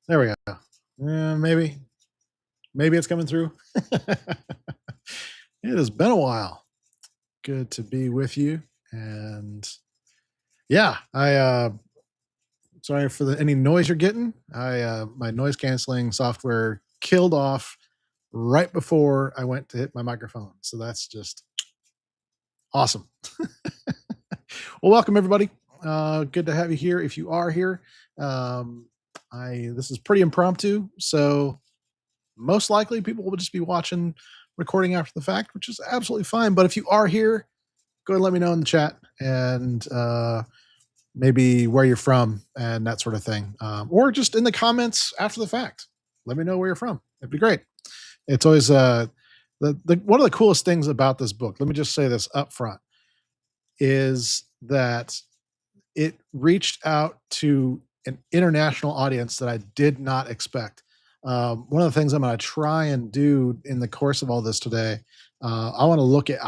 There we go. Maybe it's coming through. It has been a while. Good to be with you. And yeah, I sorry for any noise you're getting. I my noise canceling software killed off right before I went to hit my microphone. So that's just awesome. Well, welcome everybody. Good to have you here. If you are here, I this is pretty impromptu, so most likely people will just be watching recording after the fact, which is absolutely fine. But if you are here, go ahead and let me know in the chat and maybe where you're from and that sort of thing, or just in the comments after the fact. Let me know where you're from. It'd be great. It's always the one of the coolest things about this book. Let me just say this up front is that it reached out to an international audience that I did not expect. One of the things I'm going to try and do in the course of all this today, I want to look at.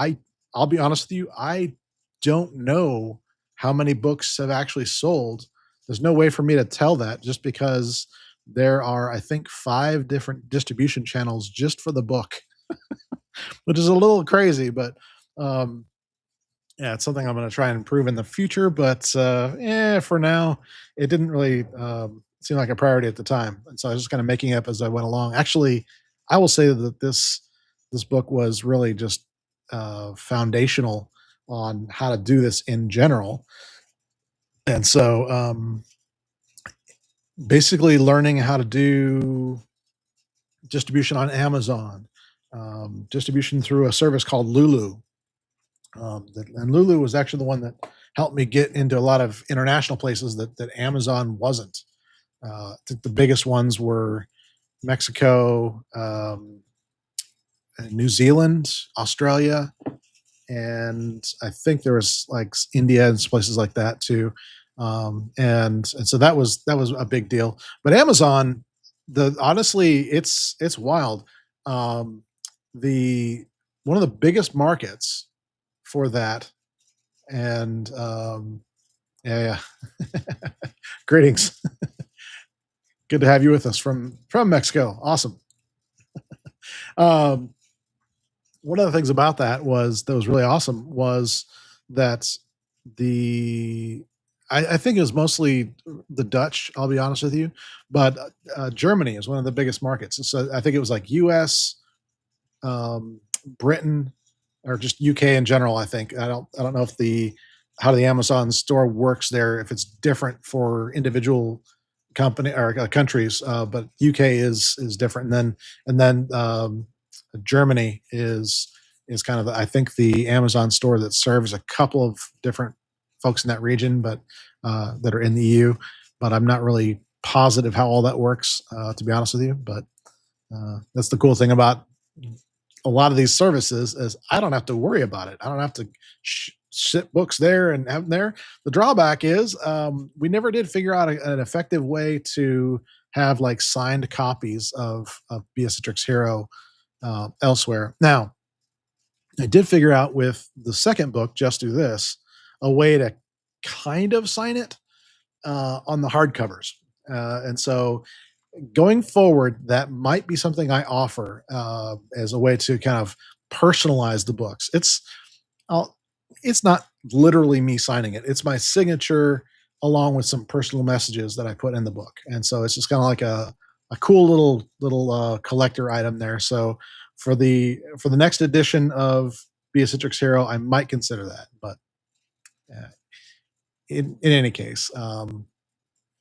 I'll be honest with you. I don't know how many books have actually sold. There's no way for me to tell that just because there are, I think, 5 different distribution channels just for the book, which is a little crazy, but yeah, it's something I'm going to try and improve in the future. But for now, it didn't really seem like a priority at the time, and so I was just kind of making it up as I went along. Actually, I will say that this book was really just foundational on how to do this in general, and so basically learning how to do distribution on Amazon, distribution through a service called Lulu. And Lulu was actually the one that helped me get into a lot of international places that Amazon wasn't. I think the biggest ones were Mexico, New Zealand, Australia, and I think there was like India and places like that too. And so that was a big deal. But Amazon, honestly, it's wild. The one of the biggest markets for that, and yeah. Greetings. Good to have you with us from Mexico. Awesome. One of the things about that was really awesome was that I think it was mostly the Dutch, I'll be honest with you, but Germany is one of the biggest markets. So I think it was like US, Britain, or just UK in general. I think I don't know if how the Amazon store works there, if it's different for individual company or countries, but UK is different. And then Germany is is kind of, I think, the Amazon store that serves a couple of different folks in that region, but that are in the EU. But I'm not really positive how all that works, to be honest with you. But that's the cool thing about a lot of these services is I don't have to worry about it. I don't have to ship books there and have them there. The drawback is we never did figure out an effective way to have like signed copies of Be a Citrix Hero elsewhere. Now, I did figure out with the second book, Just Do This, a way to kind of sign it on the hardcovers. And so going forward, that might be something I offer as a way to kind of personalize the books. I'll, it's not literally me signing it; it's my signature along with some personal messages that I put in the book, and so it's just kind of like a cool little collector item there. So for the next edition of Be a Citrix Hero, I might consider that. But uh, in any case,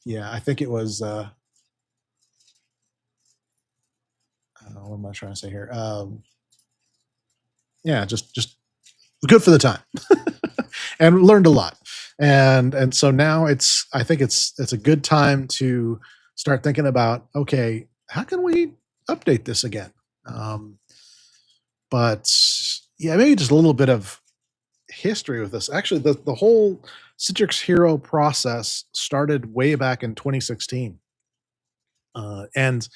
yeah, I think it was. What am I trying to say here? Yeah, just good for the time, and learned a lot. And so now I think it's a good time to start thinking about, okay, how can we update this again? Um, but yeah, maybe just a little bit of history with this. Actually, the whole Citrix Hero process started way back in 2016, and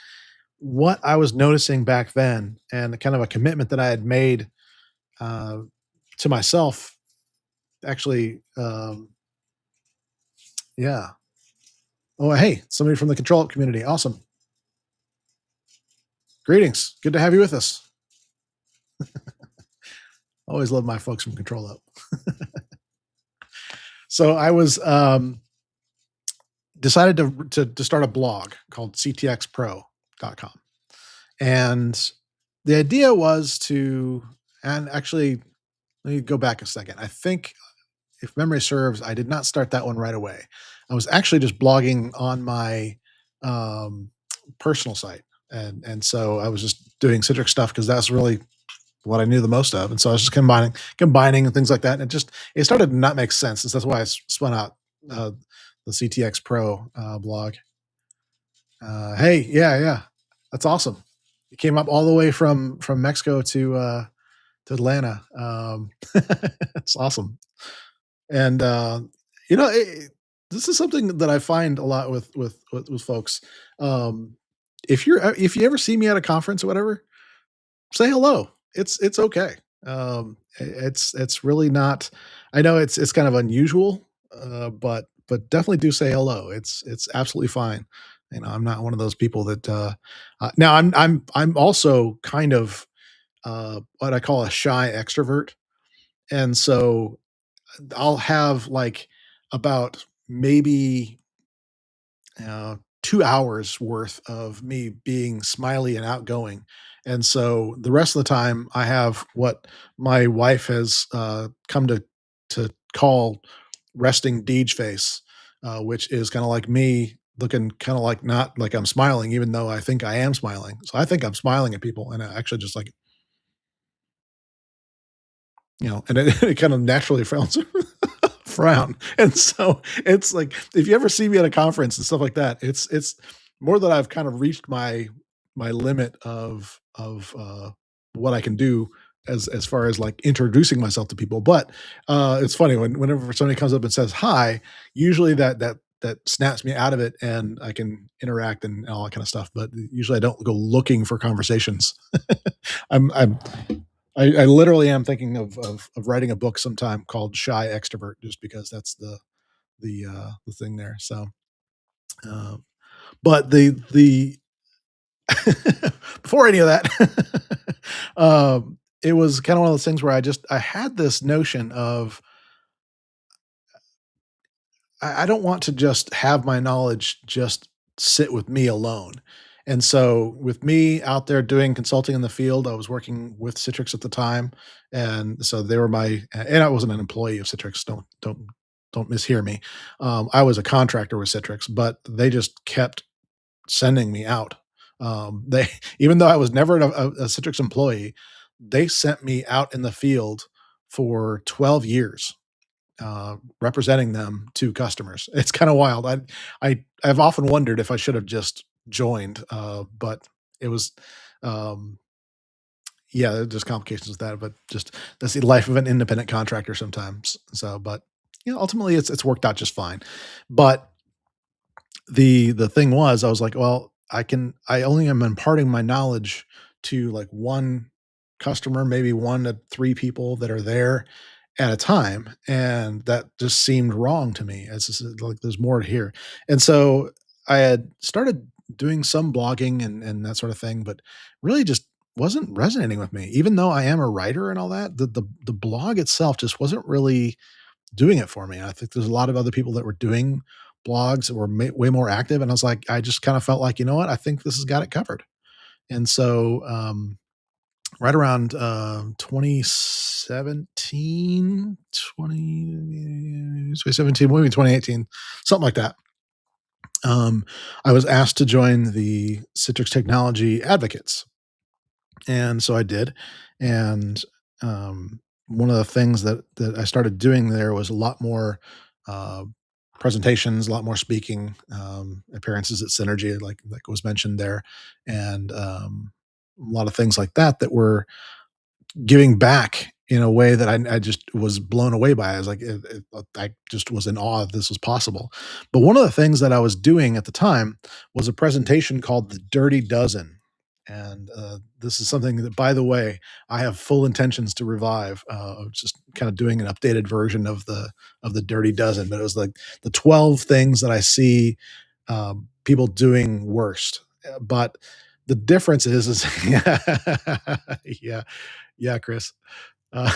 what I was noticing back then, and kind of a commitment that I had made uh, to myself, actually, yeah. Oh, hey, somebody from the Control Up community. Awesome. Greetings. Good to have you with us. Always love my folks from Control Up. So I was decided to start a blog called ctxpro.com. And the idea was to, and actually, let me go back a second. I think if memory serves, I did not start that one right away. I was actually just blogging on my um, personal site, and so I was just doing Citrix stuff because that's really what I knew the most of, and so I was just combining and things like that. And it started to not make sense, and so that's why I spun out uh, the CTX Pro blog. Hey, yeah, that's awesome. You came up all the way from Mexico to Atlanta. It's awesome. And you know, this is something that I find a lot with folks. Um, if you ever see me at a conference or whatever, say hello. It's okay. It's really not. I know it's kind of unusual, but definitely do say hello. It's absolutely fine. You know, I'm not one of those people that. Now I'm also kind of what I call a shy extrovert, and so I'll have like about maybe 2 hours worth of me being smiley and outgoing. And so the rest of the time, I have what my wife has come to call resting Deej face, which is kind of like me looking kind of like not like I'm smiling, even though I think I am smiling. So I think I'm smiling at people, and I actually just like, and it kind of naturally frowns frown. And so it's like if you ever see me at a conference and stuff like that, it's more that I've kind of reached my limit of what I can do as far as like introducing myself to people. But it's funny whenever somebody comes up and says hi, usually that snaps me out of it and I can interact and all that kind of stuff. But usually I don't go looking for conversations. I'm I literally am thinking of writing a book sometime called Shy Extrovert, just because that's the thing there. So, uh, but the before any of that, it was kind of one of those things where I had this notion of I don't want to just have my knowledge just sit with me alone. And so, with me out there doing consulting in the field, I was working with Citrix at the time, and so they were and I wasn't an employee of Citrix. Don't mishear me. I was a contractor with Citrix, but they just kept sending me out. They even though I was never a Citrix employee, they sent me out in the field for 12 years, representing them to customers. It's kind of wild. I've often wondered if I should have just joined, but it was, um, yeah, there's complications with that. But just that's the life of an independent contractor sometimes. So, but ultimately, it's worked out just fine. But the thing was, I was like, well, I only am imparting my knowledge to like one customer, maybe 1 to 3 people that are there at a time, and that just seemed wrong to me. It's just like there's more to here. And so I had started doing some blogging and that sort of thing, but really just wasn't resonating with me. Even though I am a writer and all that, the blog itself just wasn't really doing it for me. I think there's a lot of other people that were doing blogs that were way more active, and I was like, I just kind of felt like, you know what, I think this has got it covered. And so, right around 2017, 2017, maybe 2018, something like that. I was asked to join the Citrix Technology Advocates, and so I did. And one of the things that I started doing there was a lot more uh, presentations, a lot more speaking, appearances at Synergy, like was mentioned there, and a lot of things like that that were giving back in a way that I just was blown away by. I was like, I just was in awe if this was possible. But one of the things that I was doing at the time was a presentation called the Dirty Dozen. And this is something that, by the way, I have full intentions to revive. Just kind of doing an updated version of the Dirty Dozen, but it was like the 12 things that I see people doing worst. But the difference is yeah, yeah, Chris. Uh,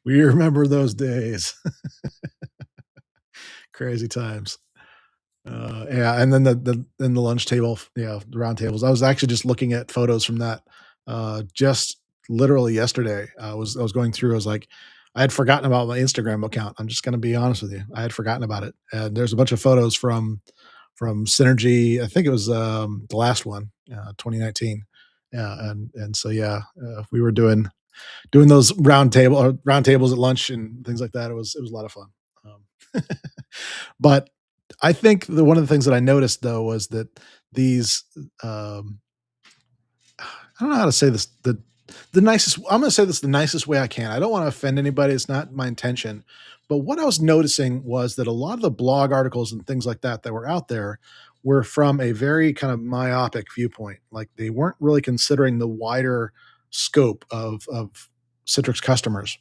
we remember those days. Crazy times. Yeah, and then the lunch table, the round tables. I was actually just looking at photos from that, just literally yesterday. I was going through, I was like, I had forgotten about my Instagram account. I'm just gonna be honest with you. I had forgotten about it, and there's a bunch of photos from Synergy. I think it was, the last one, 2019. Yeah, and so, yeah, we were doing those round tables at lunch and things like that. It was a lot of fun. Um, but I think one of the things that I noticed though was that these um, I don't know how to say this the nicest. I'm going to say this the nicest way I can. I don't want to offend anybody. It's not my intention. But what I was noticing was that a lot of the blog articles and things like that that were out there were from a very kind of myopic viewpoint. Like they weren't really considering the wider scope of Citrix customers.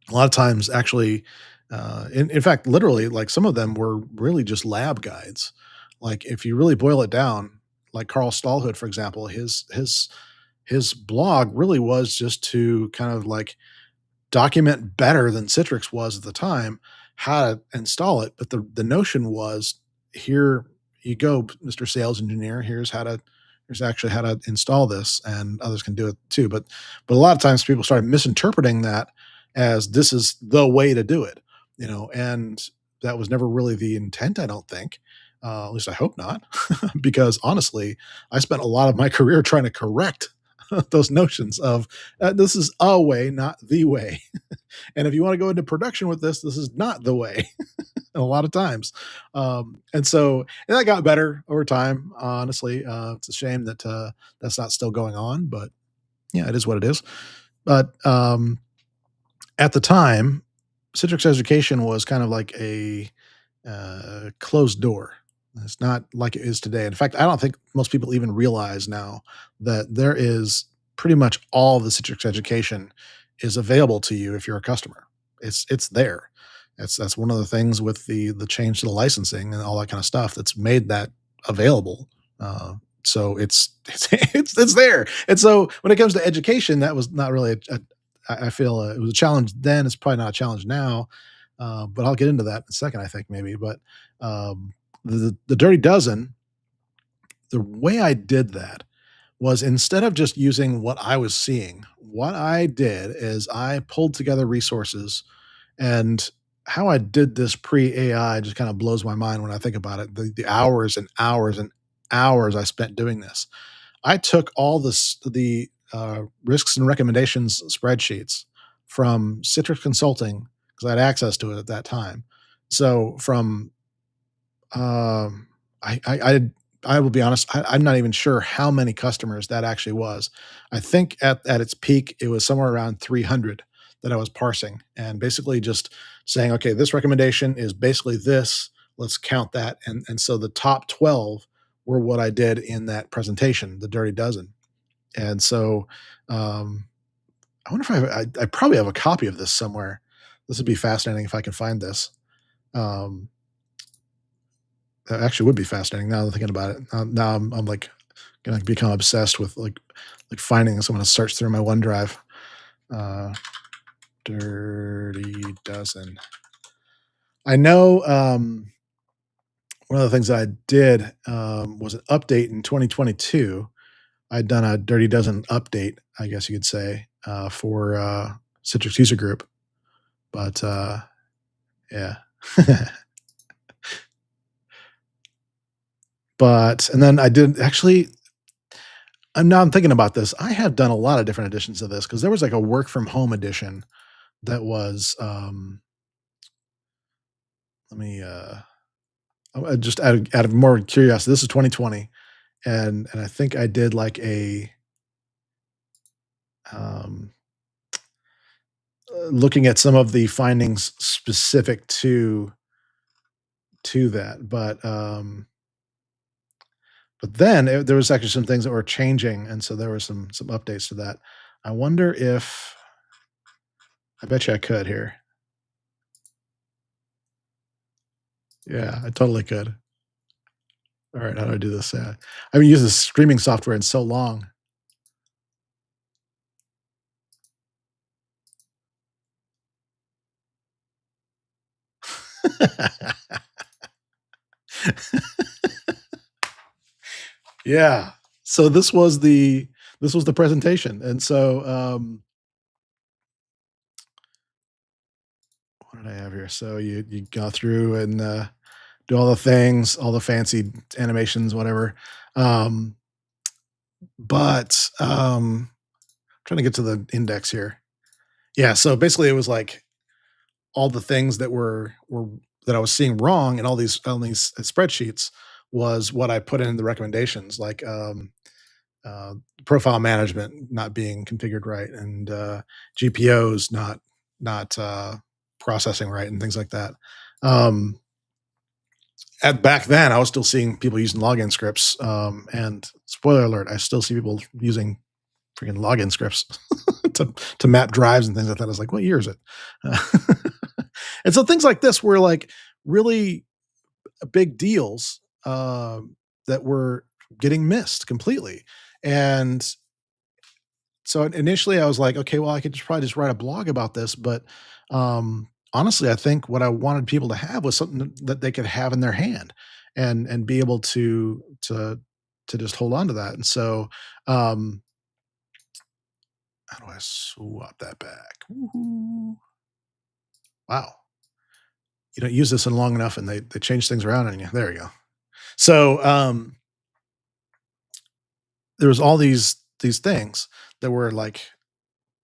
A lot of times, actually, in fact, literally, like some of them were really just lab guides. Like if you really boil it down, like Carl Stallhood, for example, his blog really was just to kind of like document better than Citrix was at the time how to install it. But the notion was, here you go, Mr. Sales Engineer. Here's actually how to install this, and others can do it too. But a lot of times people started misinterpreting that as this is the way to do it, and that was never really the intent. I don't think. At least I hope not, because honestly, I spent a lot of my career trying to correct those notions of this is a way, not the way. And if you want to go into production with this, this is not the way. A lot of times, and that got better over time. Honestly, it's a shame that that's not still going on, but yeah, it is what it is. But at the time, Citrix Education was kind of like a closed door. It's not like it is today. In fact, I don't think most people even realize now that there is pretty much all the Citrix education is available to you if you're a customer. It's there. That's one of the things with the change to the licensing and all that kind of stuff that's made that available. So it's there. And so when it comes to education, that was not really I feel it was a challenge then. It's probably not a challenge now, but I'll get into that in a second. I think maybe, but the Dirty Dozen, the way I did that was instead of just using what I was seeing, what I did is I pulled together resources, and how I did this pre AI just kind of blows my mind when I think about it. The hours and hours and hours I spent doing this. I took all this the risks and recommendations spreadsheets from Citrix Consulting because I had access to it at that time. So from um, I will be honest, I'm not even sure how many customers that actually was. I think at its peak, it was somewhere around 300 that I was parsing and basically just saying, okay, this recommendation is basically this. Let's count that. And so the top 12 were what I did in that presentation, the Dirty Dozen. And so um, I wonder if I probably have a copy of this somewhere. This would be fascinating if I can find this. Um, that actually would be fascinating now that I'm thinking about it. Now I'm like gonna become obsessed with like finding this. I'm gonna search through my OneDrive. Uh, Dirty Dozen. I know one of the things that I did was an update in 2022. I'd done a Dirty Dozen update, I guess you could say, for Citrix User Group. But yeah. But and then I did actually now I'm thinking about this. I have done a lot of different editions of this because there was like a work from home edition that was let me just out of more curiosity. This is 2020 and I think I did like a um looking at some of the findings specific to that. But then there was actually some things that were changing and so there were some updates to that. I wonder if I bet you I could here. Yeah, I totally could. All right, how do I do this? I haven't used this streaming software in so long. Yeah. So this was the presentation, and so what did I have here? So you go through and do all the things, all the fancy animations, whatever. Um, but trying to get to the index here. Yeah. So basically, it was like all the things that were that I was seeing wrong in all these spreadsheets was what I put in the recommendations, like uh, profile management not being configured right, and GPOs not processing right, and things like that. Um, at back then, I was still seeing people using login scripts, and spoiler alert, I still see people using freaking login scripts to map drives and things like that. I was like, what year is it? Uh, and so things like this were like really big deals that were getting missed completely. And so initially I was like, okay, well, I could just probably just write a blog about this. But honestly, I think what I wanted people to have was something that they could have in their hand and be able to just hold on to that. And so um, how do I swap that back? Woohoo. Wow. You don't use this in long enough and they change things around on you. There you go. So there was all these things that were like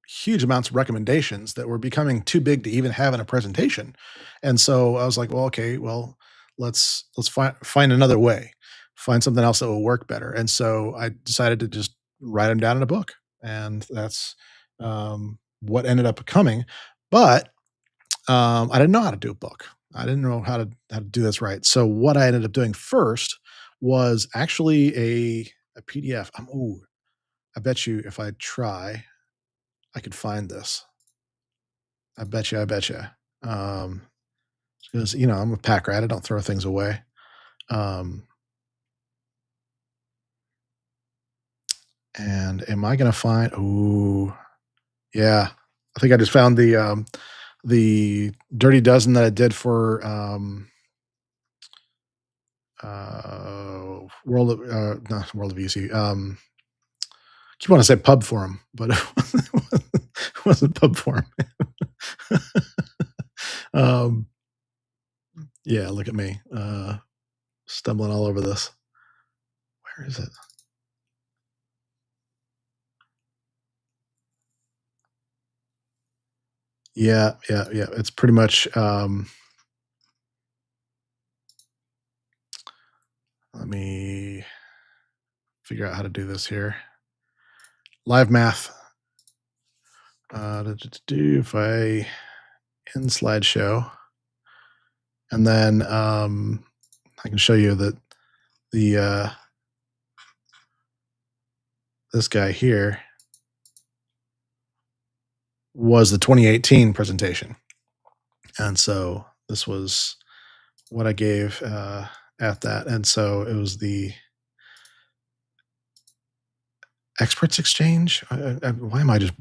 huge amounts of recommendations that were becoming too big to even have in a presentation. And so I was like, well, okay, well, let's find another way, find something else that will work better. And so I decided to just write them down in a book, and that's what ended up coming. But I didn't know how to do a book. I didn't know how to do this right. So what I ended up doing first was actually a PDF. Ooh, I bet you if I try, I could find this. I bet you. I bet you. Um, because I'm a pack rat. I don't throw things away. Um, and am I gonna find? Ooh, yeah. I think I just found the Dirty Dozen that I did for World of not World of UC. Keep want to say Pub Forum, but it wasn't Pub Forum. um, yeah, look at me stumbling all over this. Where is it? Yeah, yeah, yeah. It's pretty much. Let me figure out how to do this here. Live math. If I in slideshow, and then I can show you that the this guy here was the 2018 presentation, and so this was what I gave at that, and so it was the Experts Exchange. Why am I just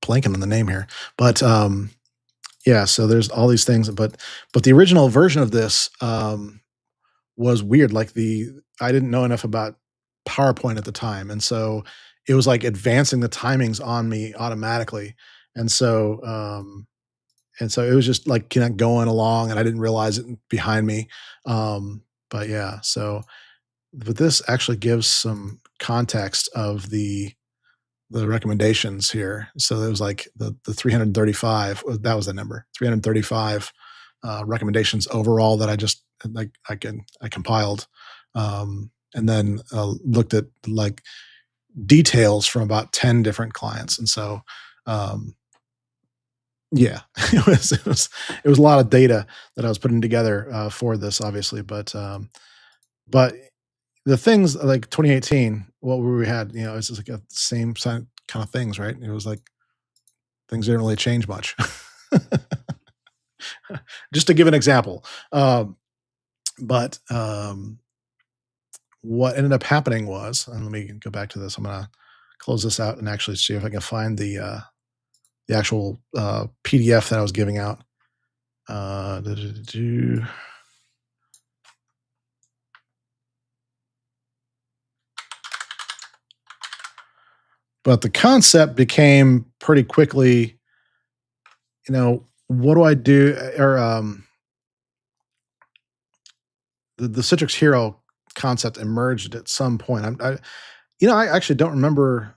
blanking on the name here? But yeah, so there's all these things, but the original version of this was weird. Like the I didn't know enough about PowerPoint at the time, and so it was like advancing the timings on me automatically, and so it was just like kind of going along, and I didn't realize it behind me. But yeah, but this actually gives some context of the recommendations here. So it was like the 335, that was the number, 335 recommendations overall that I just like I compiled, and then looked at like details from about 10 different clients. And so um, yeah, it was a lot of data that I was putting together for this, obviously, but the things like 2018, what we had, it's just like a same kind of things, right? It was like things didn't really change much. Just to give an example. But what ended up happening was, and let me go back to this. I'm gonna close this out and actually see if I can find the actual PDF that I was giving out. Do-do-do-do. But the concept became pretty quickly, what do I do? Or the Citrix Hero concept emerged at some point. I actually don't remember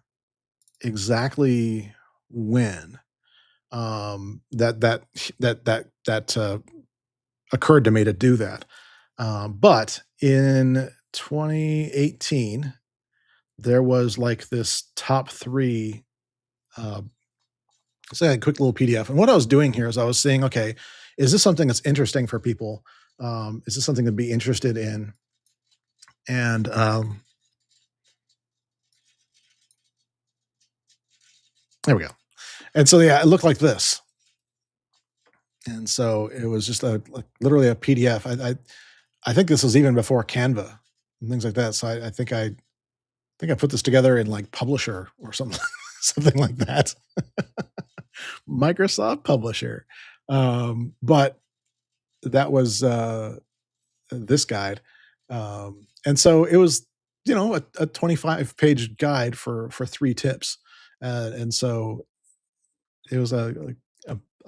exactly when that occurred to me to do that. But in 2018, there was like this top three. Uh, say a quick little PDF. And what I was doing here is I was saying, okay, is this something that's interesting for people? Is this something to be interested in? And there we go. And so yeah, it looked like this. And so it was just literally a PDF. I think this was even before Canva and things like that. So I think I put this together in like Publisher or something something like that. Microsoft Publisher. But that was this guide. And so it was, a 25-page guide for three tips. And so it was a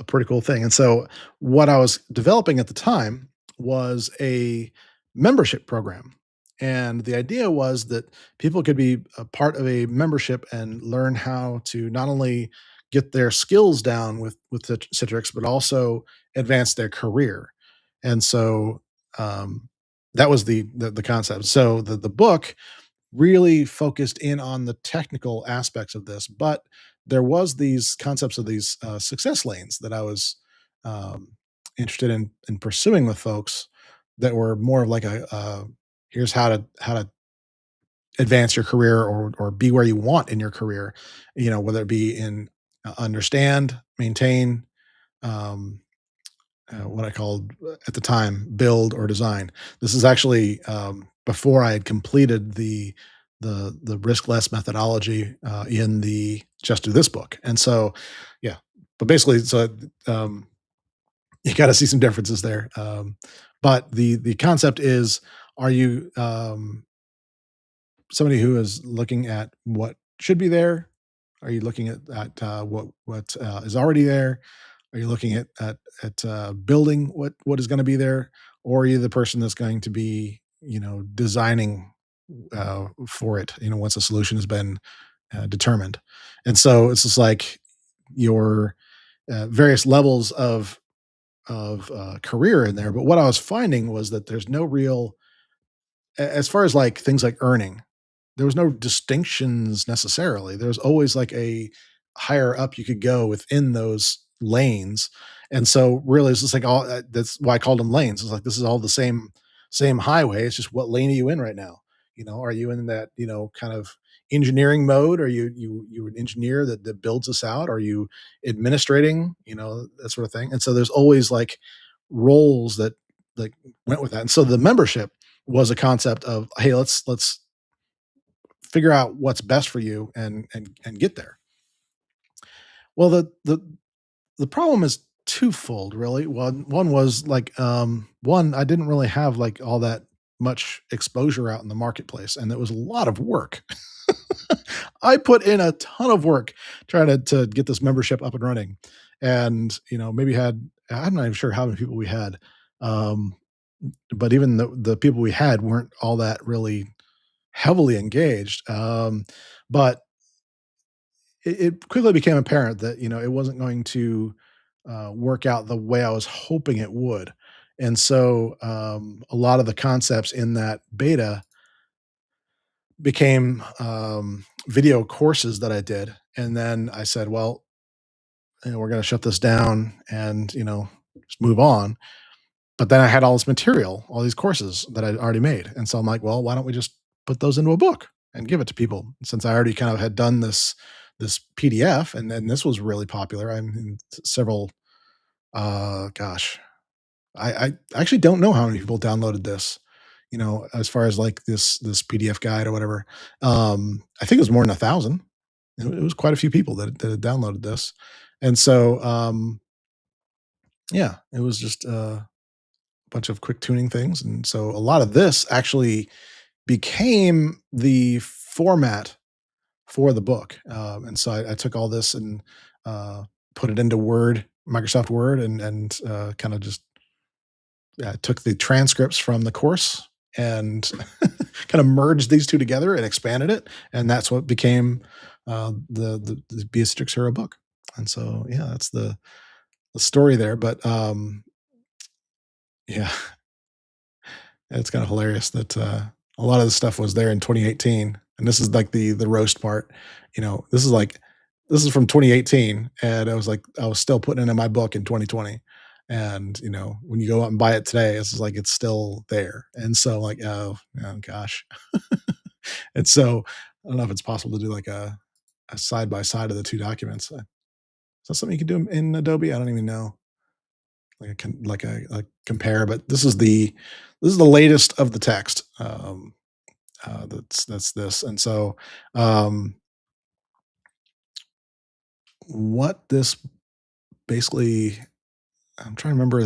pretty cool thing. And so what I was developing at the time was a membership program. And the idea was that people could be a part of a membership and learn how to not only get their skills down with the Citrix, but also advance their career. And so that was the concept. So the book really focused in on the technical aspects of this, but there was these concepts of these success lanes that I was um, interested in pursuing with folks that were more of like here's how to advance your career or be where you want in your career, whether it be in understand, maintain, um, what I called at the time build or design. This is actually before I had completed the risk less methodology in the just do this book, and so yeah. But basically, um, you got to see some differences there. But the concept is: are you somebody who is looking at what should be there? Are you looking at what is already there? Are you looking at building what is gonna be there? Or are you the person that's going to be, designing, for it, once a solution has been, determined? And so it's just like you're various levels of career in there. But what I was finding was that there's no real, as far as like things like earning, there was no distinctions necessarily. There was always like a higher up you could go within those lanes. And so really it's just like all that's why I called them lanes. It's like this is all the same highway. It's just what lane are you in right now? You know, are you in that, kind of engineering mode? Are you an engineer that builds this out? Are you administrating, that sort of thing? And so there's always like roles that like went with that. And so the membership was a concept of, hey, let's figure out what's best for you and get there. Well, the problem is twofold, really. One was like one, I didn't really have like all that much exposure out in the marketplace, and it was a lot of work. I put in a ton of work trying to get this membership up and running, and maybe had, I'm not even sure how many people we had, um, but even the people we had weren't all that really heavily engaged. But it quickly became apparent that it wasn't going to work out the way I was hoping it would, and so a lot of the concepts in that beta became video courses that I did, and then I said, "Well, we're going to shut this down and just move on." But then I had all this material, all these courses that I'd already made, and so I'm like, "Well, why don't we just put those into a book and give it to people?" Since I already kind of had done this PDF, and then this was really popular. I'm in several. Gosh, I actually don't know how many people downloaded this. As far as like this PDF guide or whatever. I think it was more than 1,000. It was quite a few people that had downloaded this, and so yeah, it was just a bunch of quick tuning things, and so a lot of this actually became the format for the book. And so I took all this and uh, put it into Word, Microsoft Word, and kind of just took the transcripts from the course and kind of merged these two together and expanded it, and that's what became the Be a Citrix Hero book. And so yeah, that's the story there. But yeah, it's kind of hilarious that a lot of the stuff was there in 2018, and this is like the roast part. This is like this is from 2018, and I was still putting it in my book in 2020. And when you go out and buy it today, it's just like it's still there. And so like, oh gosh. And so I don't know if it's possible to do like a side by side of the two documents. Is that something you can do in Adobe? I don't even know. Like a compare, but this is the latest of the text. That's this. And so what this basically, I'm trying to remember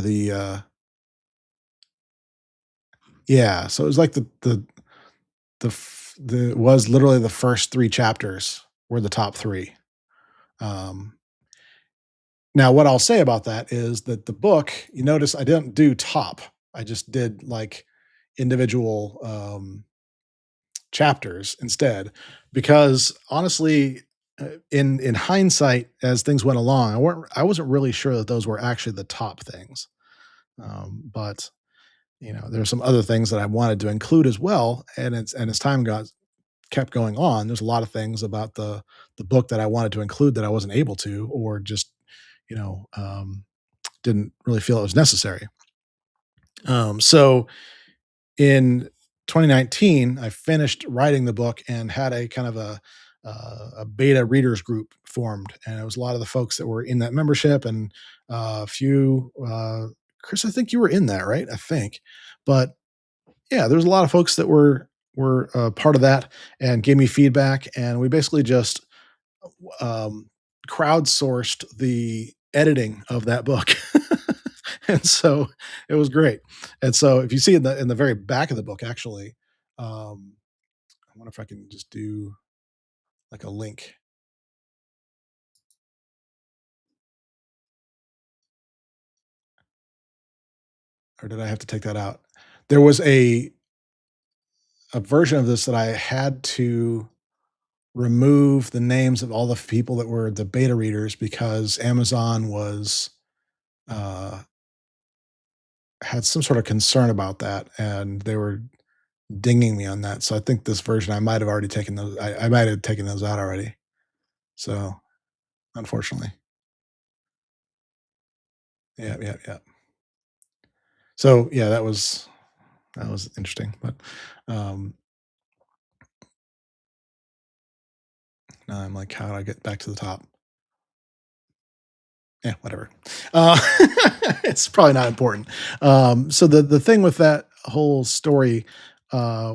yeah, so it was like the was literally the first 3 chapters were the top 3. Um, Now what I'll say about that is that the book, you notice I didn't do top. I just did like individual chapters instead, because honestly, in hindsight, as things went along, I wasn't really sure that those were actually the top things. But there are some other things that I wanted to include as well, and as time got kept going on, there's a lot of things about the book that I wanted to include that I wasn't able to, or just you know um, didn't really feel it was necessary. So in 2019, I finished writing the book and had a kind of a beta readers group formed, and it was a lot of the folks that were in that membership, and a few. Chris, I think you were in that, right? I think, but yeah, there's a lot of folks that were part of that and gave me feedback, and we basically just um, crowdsourced the editing of that book. And so it was great. And so if you see in the very back of the book, actually, I wonder if I can just do like a link, or did I have to take that out? There was a version of this that I had to. remove the names of all the people that were the beta readers because Amazon was uh, had some sort of concern about that, and they were dinging me on that. So I think this version I might have already taken those. I might have taken those out already. So unfortunately, yeah, yeah, yeah. So yeah, that was interesting. But um, now I'm like, how do I get back to the top? Yeah, whatever. Uh, it's probably not important. So the thing with that whole story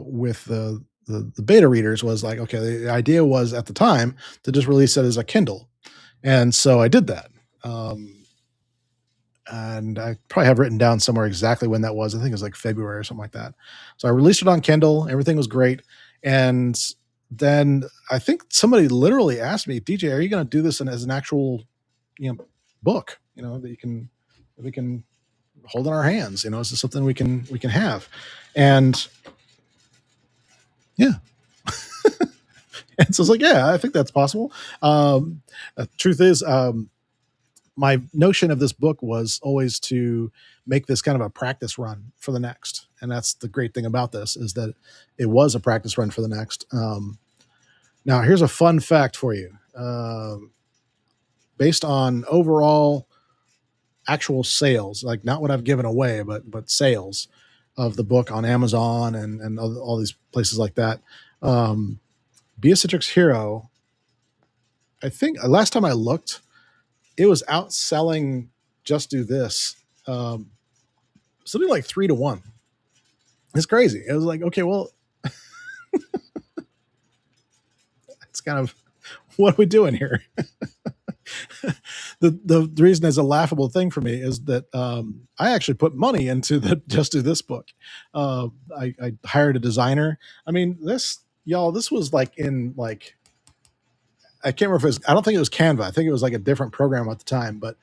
with the beta readers was like, okay, the idea was at the time to just release it as a Kindle, and so I did that. Um, and I probably have written down somewhere exactly when that was. I think it was like February or something like that. So I released it on Kindle. Everything was great, and then I think somebody literally asked me, "DJ, are you going to do this as an actual, book? That we can hold in our hands? Is this something we can have?" And yeah, and so it's like, yeah, I think that's possible. Truth is, my notion of this book was always to make this kind of a practice run for the next, and that's the great thing about this is that it was a practice run for the next. Now here's a fun fact for you. Based on overall actual sales, like not what I've given away, but sales of the book on Amazon and all these places like that. um, Be a Citrix Hero, I think last time I looked, it was outselling Just Do This, um, something like 3 to 1. It's crazy. It was like, okay, well, it's kind of what are we doing here? The reason is a laughable thing for me is that I actually put money into the Just Do This book. I hired a designer. I mean, this was like in like I can't remember if it was. I don't think it was Canva. I think it was like a different program at the time. But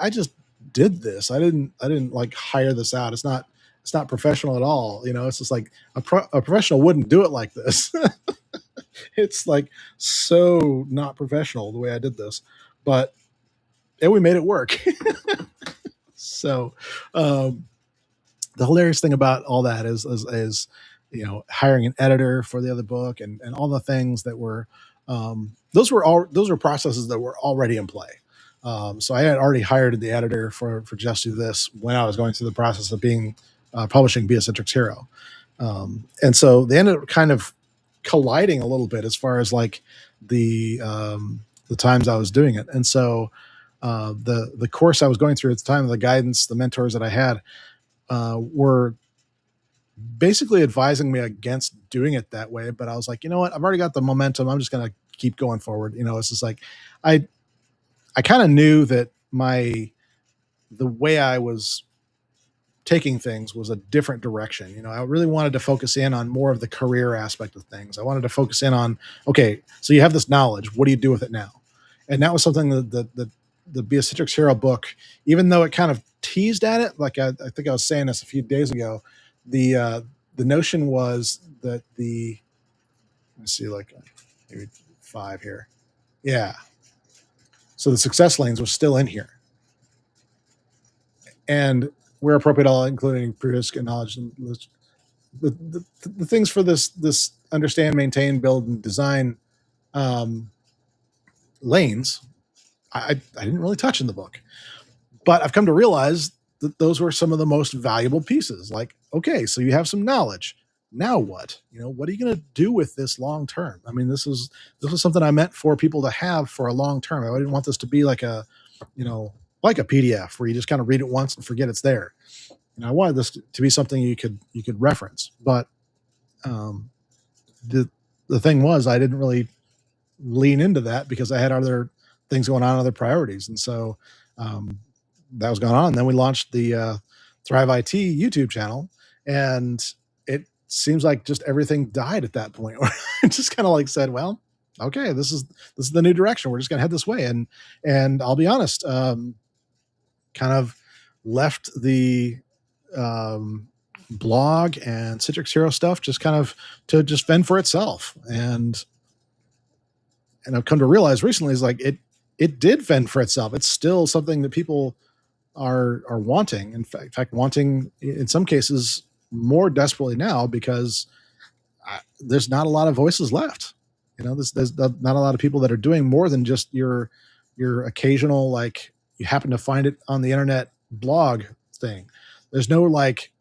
I just did this. I didn't like hire this out. It's not professional at all. It's just like a professional wouldn't do it like this. It's like so not professional the way I did this, but and we made it work. So um, the hilarious thing about all that is hiring an editor for the other book and all the things that were those were processes that were already in play. So I had already hired the editor for Just Do This when I was going through the process of being publishing Be a Citrix Hero. And so they ended up kind of colliding a little bit as far as like the times I was doing it. And so the course I was going through at the time, the guidance, the mentors that I had were basically advising me against doing it that way. But I was like, you know what? I've already got the momentum. I'm just going to keep going forward. It's just like I I kind of knew that the way I was taking things was a different direction. I really wanted to focus in on more of the career aspect of things. I wanted to focus in on, okay, so you have this knowledge. What do you do with it now? And that was something that the Be a Citrix Hero book, even though it kind of teased at it, like I think I was saying this a few days ago, the notion was that let's see, like maybe 5 here. Yeah. So the success lanes was still in here. And where appropriate, all including previous knowledge and the things for this understand, maintain, build, and design um, lanes. I didn't really touch in the book, but I've come to realize that those were some of the most valuable pieces. Like, okay, so you have some knowledge. Now what? What are you going to do with this long term? I mean, this is something I meant for people to have for a long term. I didn't want this to be you know, like a PDF where you just kind of read it once and forget it's there. I wanted this to be something you could reference. But um, the the thing was, I didn't really lean into that because I had other things going on, other priorities, and so um, that was going on. And then we launched the Thrive IT YouTube channel, and it seems like just everything died at that point. Where I just kind of like said, "Well, okay, this is the new direction. We're just going to head this way." And I'll be honest, kind of left the um, blog and Citrix Hero stuff just kind of to just fend for itself. And and I've come to realize recently is like it did fend for itself. It's still something that people are wanting. In fact, wanting in some cases more desperately now because there's not a lot of voices left. There's not a lot of people that are doing more than just your occasional, like, you happen to find it on the internet blog thing. There's no like,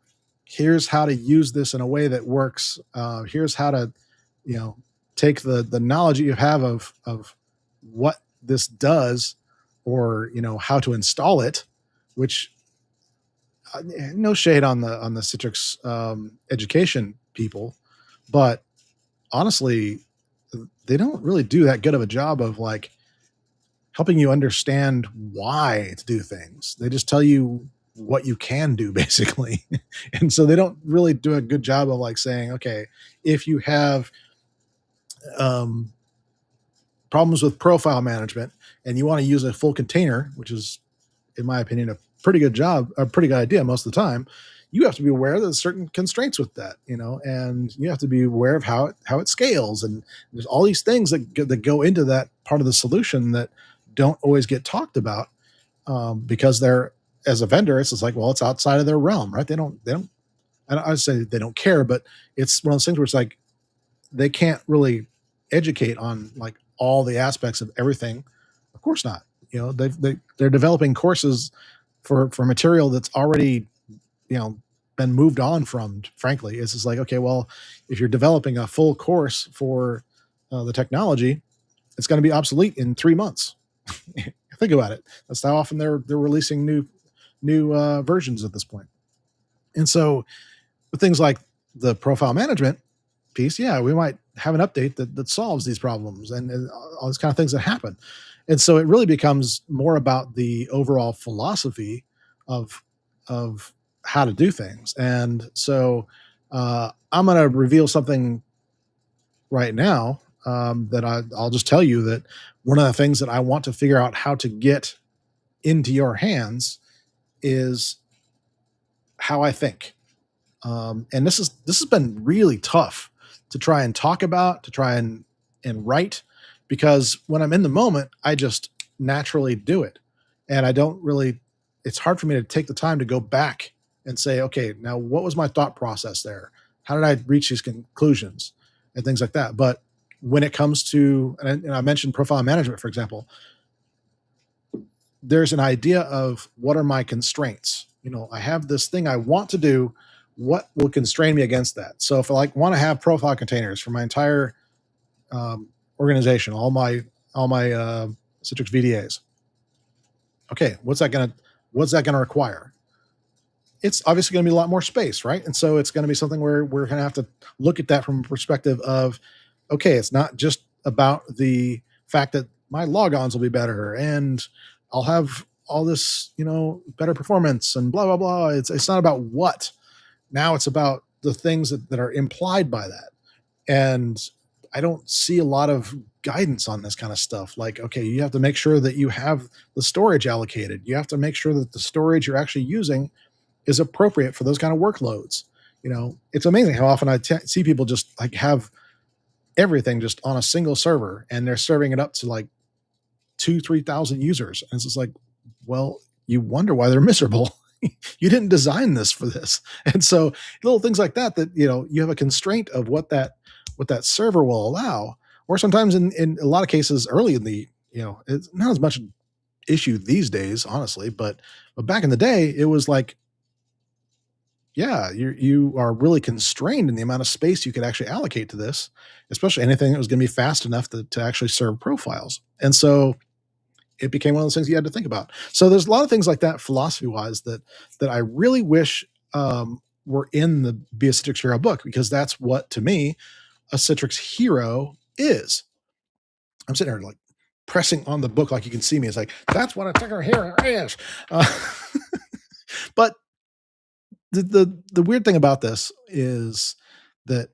here's how to use this in a way that works. Here's how to, you know, take the knowledge that you have of what this does, or how to install it. Which no shade on the Citrix education people, but honestly, they don't really do that good of a job of like helping you understand why to do things. They just tell you what you can do basically. And so they don't really do a good job of like saying, okay, if you have um, problems with profile management and you want to use a full container, which is, in my opinion, a pretty good idea most of the time, you have to be aware that there's certain constraints with that, and you have to be aware of how it scales, and there's all these things that go into that part of the solution that don't always get talked about, because they're, as a vendor, it's just like, well, it's outside of their realm, right? They don't. I say they don't care, but it's one of those things where it's like they can't really educate on like all the aspects of everything. Of course not. They're developing courses for material that's already been moved on from. Frankly, it's just like, okay, well, if you're developing a full course for the technology, it's going to be obsolete in 3 months. Think about it. That's how often they're releasing new versions at this point. And so with things like the profile management piece, yeah, we might have an update that solves these problems, and all these kind of things that happen. And so it really becomes more about the overall philosophy of of how to do things. And so I'm going to reveal something right now, that I'll just tell you that one of the things that I want to figure out how to get into your hands is how I think. And this has been really tough to try and talk about, to try and write, because when I'm in the moment, I just naturally do it, and I don't really. It's hard for me to take the time to go back and say, okay, now what was my thought process there? How did I reach these conclusions and things like that? But when it comes to, and I mentioned profile management, for example, there's an idea of what are my constraints. I have this thing I want to do. What will constrain me against that? So if I like want to have profile containers for my entire organization, all my Citrix VDAs, okay, what's that gonna require? It's obviously going to be a lot more space, right? And so it's going to be something where we're going to have to look at that from a perspective of, okay, it's not just about the fact that my logons will be better and I'll have all this, better performance and blah blah blah. It's not about what. Now it's about the things that are implied by that. And I don't see a lot of guidance on this kind of stuff. Like, okay, you have to make sure that you have the storage allocated. You have to make sure that the storage you're actually using is appropriate for those kind of workloads. It's amazing how often see people just like have everything just on a single server and they're serving it up to like 2, 3,000 users. And it's just like, well, you wonder why they're miserable. You didn't design this for this. And so little things like that you have a constraint of what that server will allow. Or sometimes in a lot of cases early in it's not as much issue these days, honestly, but back in the day, it was like, yeah, you are really constrained in the amount of space you could actually allocate to this, especially anything that was going to be fast enough to actually serve profiles. And so it became one of those things you had to think about. So there's a lot of things like that philosophy wise that I really wish were in the Be a Citrix Hero book, because that's what, to me, a Citrix hero is. I'm sitting there like pressing on the book like you can see me. It's like, that's what a Citrix hero is. Uh, but the weird thing about this is that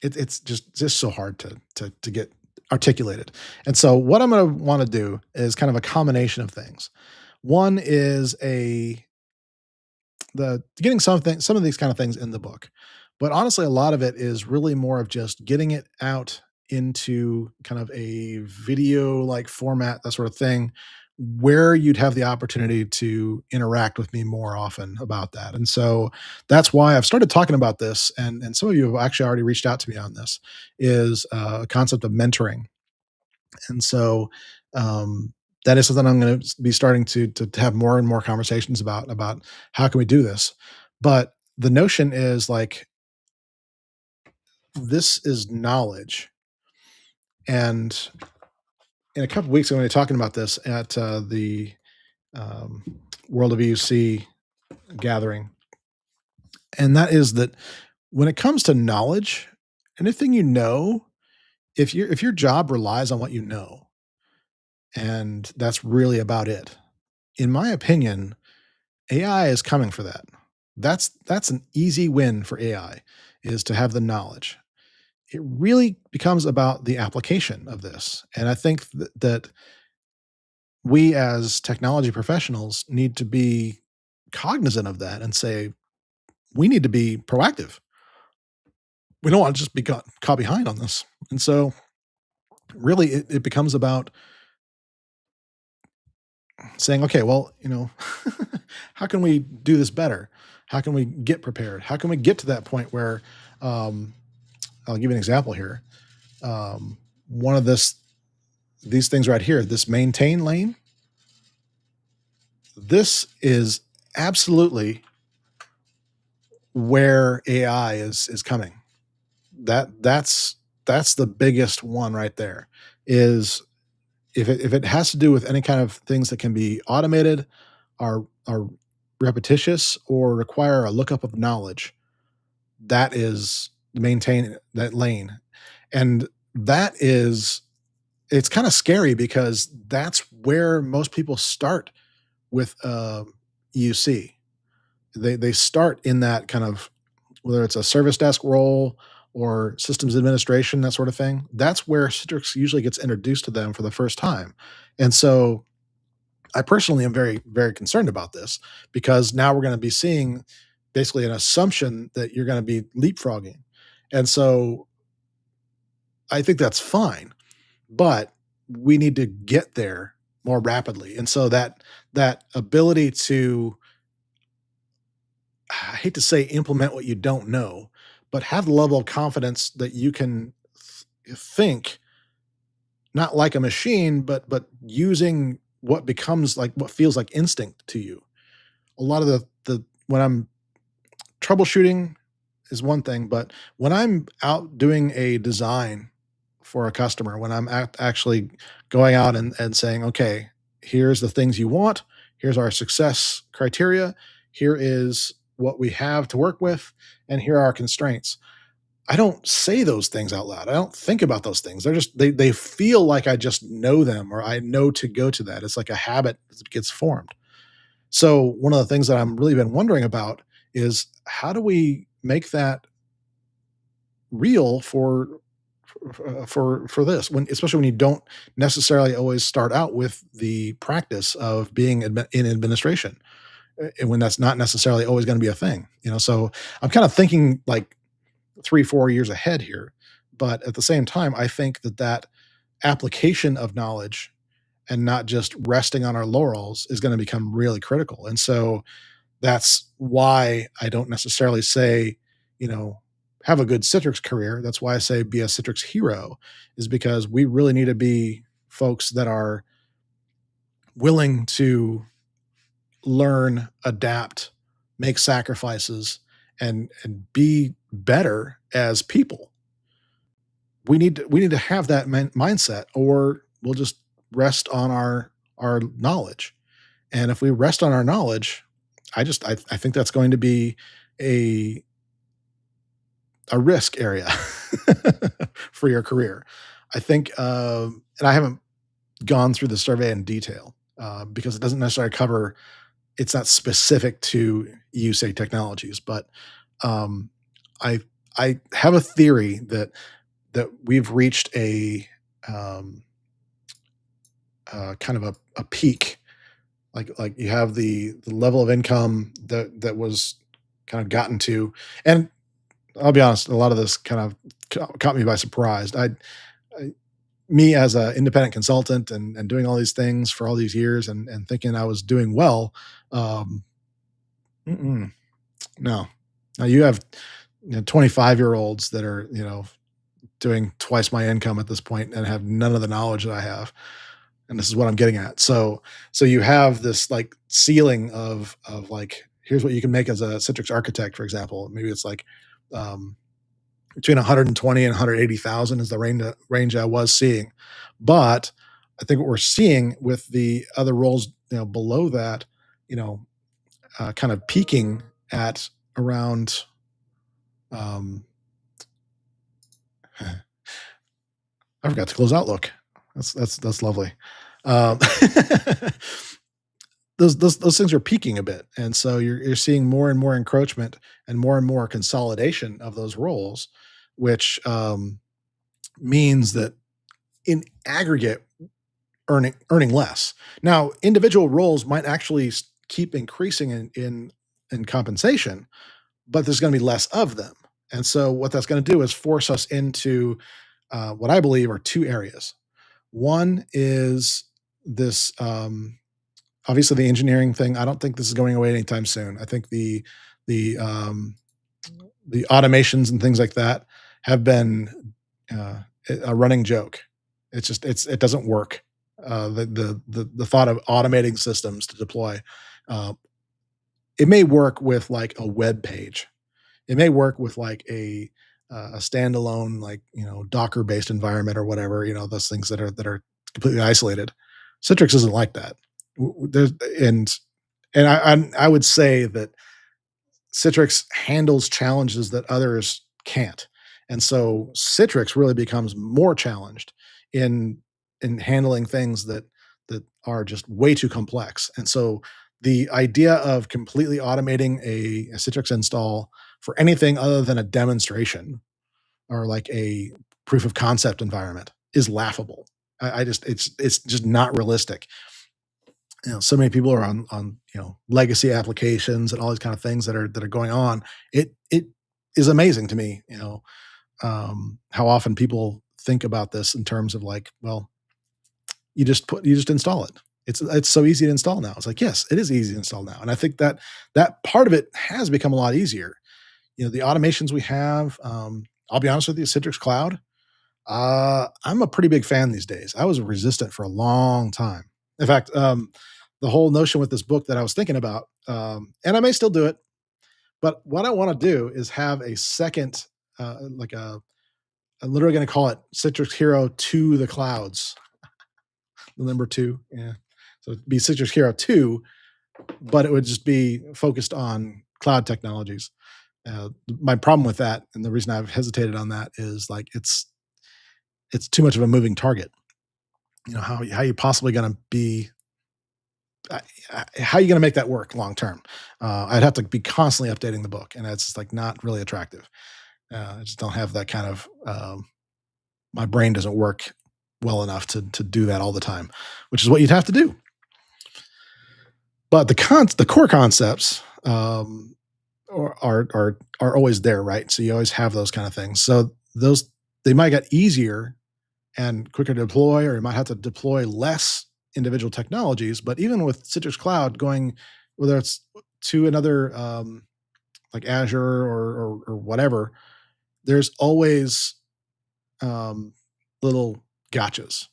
it's just so hard to get articulated. And so what I'm going to want to do is kind of a combination of things. One is the getting some of these kind of things in the book, but honestly, a lot of it is really more of just getting it out into kind of a video like format, that sort of thing, where you'd have the opportunity to interact with me more often about that. And so that's why I've started talking about this. And some of you have actually already reached out to me on this, is a concept of mentoring. And so um, that is something I'm going to be starting to have more and more conversations about how can we do this. But the notion is like, this is knowledge. And in a couple of weeks, I'm going to be talking about this at the um, World of EUC gathering. And that is that when it comes to knowledge, anything you know, if your job relies on what you know, and that's really about it, in my opinion, AI is coming for that. That's an easy win for AI, is to have the knowledge. It really becomes about the application of this. And I think that we as technology professionals need to be cognizant of that and say, we need to be proactive. We don't want to just be caught behind on this. And so really it becomes about saying, okay, well, how can we do this better? How can we get prepared? How can we get to that point where, um, I'll give you an example here. One of these things right here, this maintain lane, this is absolutely where AI is coming. That's the biggest one right there. Is if it has to do with any kind of things that can be automated, are repetitious, or require a lookup of knowledge, that is maintain that lane. And that is, it's kind of scary because that's where most people start with UC. They start in that kind of, whether it's a service desk role or systems administration, that sort of thing. That's where Citrix usually gets introduced to them for the first time. And so I personally am very, very concerned about this, because now we're going to be seeing basically an assumption that you're going to be leapfrogging. And so I think that's fine, but we need to get there more rapidly. And so that ability to, I hate to say implement what you don't know, but have the level of confidence that you can think not like a machine, but using what becomes like what feels like instinct to you. A lot of the when I'm troubleshooting is one thing, but when I'm out doing a design for a customer, when I'm actually going out and saying, okay, here's the things you want, here's our success criteria, here is what we have to work with, and here are our constraints. I don't say those things out loud. I don't think about those things. They feel like I just know them, or I know to go to that. It's like a habit that gets formed. So one of the things that I'm really been wondering about is, how do we make that real for this, when, especially when you don't necessarily always start out with the practice of being in administration, and when that's not necessarily always going to be a thing. So I'm kind of thinking like 3-4 years ahead here, but at the same time, I think that application of knowledge and not just resting on our laurels is going to become really critical. And so that's why I don't necessarily say, you know, have a good Citrix career. That's why I say be a Citrix hero, is because we really need to be folks that are willing to learn, adapt, make sacrifices, and be better as people. We need to have that mindset, or we'll just rest on our knowledge. And if we rest on our knowledge, I think that's going to be a a risk area for your career. I think, and I haven't gone through the survey in detail, because it doesn't necessarily cover. It's not specific to USA technologies, but um, I I have a theory that we've reached a um, kind of a peak. Like you have the level of income that was kind of gotten to, and I'll be honest, a lot of this kind of caught me by surprise. me as an independent consultant and doing all these things for all these years and thinking I was doing well. Um, mm-mm, no, now you have 25-year-olds that are doing twice my income at this point and have none of the knowledge that I have. And this is what I'm getting at. So you have this like ceiling of like, here's what you can make as a Citrix architect, for example. Maybe it's like um, between 120 and 180,000 is the range I was seeing. But I think what we're seeing with the other roles, below that, you know, kind of peaking at around. Um, I forgot to close Outlook. That's lovely. Um, those things are peaking a bit, and so you're seeing more and more encroachment and more consolidation of those roles, which means that in aggregate earning less. Now, individual roles might actually keep increasing in compensation, but there's going to be less of them, and so what that's going to do is force us into what I believe are two areas. One is this obviously the engineering thing. I don't think this is going away anytime soon. I think the um, the automations and things like that have been uh, a running joke. It doesn't work. The thought of automating systems to deploy, uh, it may work with like a web page. It may work with like a standalone like Docker based environment or whatever. Those things that are completely isolated. Citrix isn't like that. There's and I would say that Citrix handles challenges that others can't. And so Citrix really becomes more challenged in handling things that are just way too complex. And so the idea of completely automating a Citrix install for anything other than a demonstration or like a proof of concept environment is laughable. I just it's just not realistic. So many people are on legacy applications and all these kind of things that are going on. It is amazing to me, how often people think about this in terms of like, well, you just install it. It's so easy to install now. It's like, yes, it is easy to install now, and I think that that part of it has become a lot easier. The automations we have. I'll be honest with you, Citrix Cloud. I'm a pretty big fan these days. I was resistant for a long time. In fact, the whole notion with this book that I was thinking about, and I may still do it, but what I want to do is have a second, like I'm literally going to call it Citrix Hero to the clouds, the number two. Yeah. So it'd be Citrix Hero 2, but it would just be focused on cloud technologies. My problem with that, and the reason I've hesitated on that, is like it's too much of a moving target. How you possibly going to be how are you going to make that work long term? I'd have to be constantly updating the book, and that's just like not really attractive. I just don't have that kind of. My brain doesn't work well enough to do that all the time, which is what you'd have to do. But the core concepts are always there, right? So you always have those kind of things. So those they might get easier and quicker to deploy, or you might have to deploy less individual technologies. But even with Citrix Cloud going, whether it's to another like Azure or whatever, there's always little gotchas.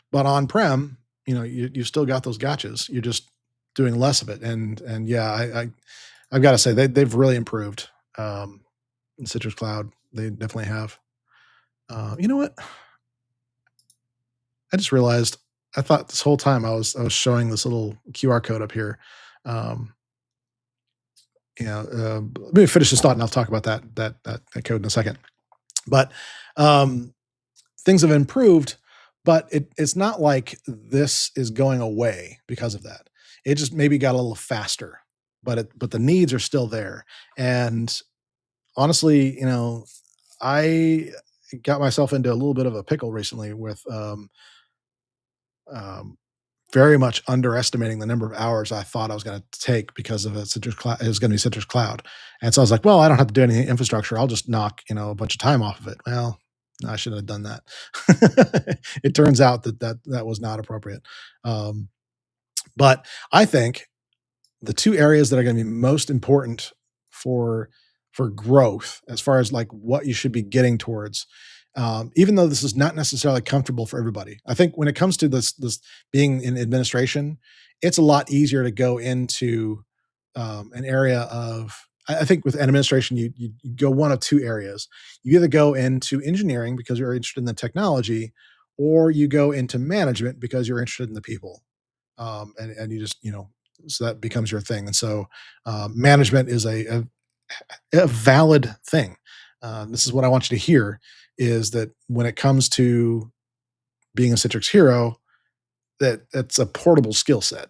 But on prem, you still got those gotchas. You're just doing less of it. And yeah, I've got to say they've really improved in Citrix Cloud. They definitely have. You know what? I just realized I thought this whole time I was showing this little QR code up here. Um, let me finish this thought and I'll talk about that code in a second. But um, things have improved, but it's not like this is going away because of that. It just maybe got a little faster, but the needs are still there. And honestly, I got myself into a little bit of a pickle recently with um, very much underestimating the number of hours I thought I was going to take because of a Citrix Cloud. It was going to be Citrix Cloud, and so I was like, "Well, I don't have to do any infrastructure. I'll just knock a bunch of time off of it." Well, I shouldn't have done that. It turns out that was not appropriate. Um, but I think the two areas that are going to be most important for for growth, as far as like what you should be getting towards, even though this is not necessarily comfortable for everybody. I think when it comes to this being in administration, it's a lot easier to go into an area of. I think with administration, you go one of two areas. You either go into engineering because you're interested in the technology, or you go into management because you're interested in the people, and you just so that becomes your thing. And so management is a valid thing. This is what I want you to hear: is that when it comes to being a Citrix hero, that's a portable skill set.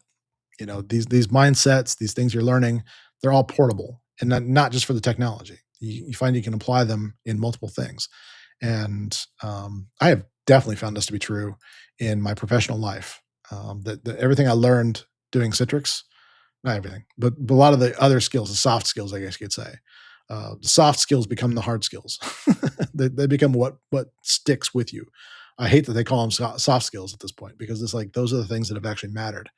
These mindsets, these things you're learning, they're all portable, and not just for the technology. You find you can apply them in multiple things, and I have definitely found this to be true in my professional life. That everything I learned doing Citrix, not everything, but a lot of the other skills, the soft skills, I guess you could say. The soft skills become the hard skills. They become what sticks with you. I hate that they call them soft skills at this point because it's like those are the things that have actually mattered.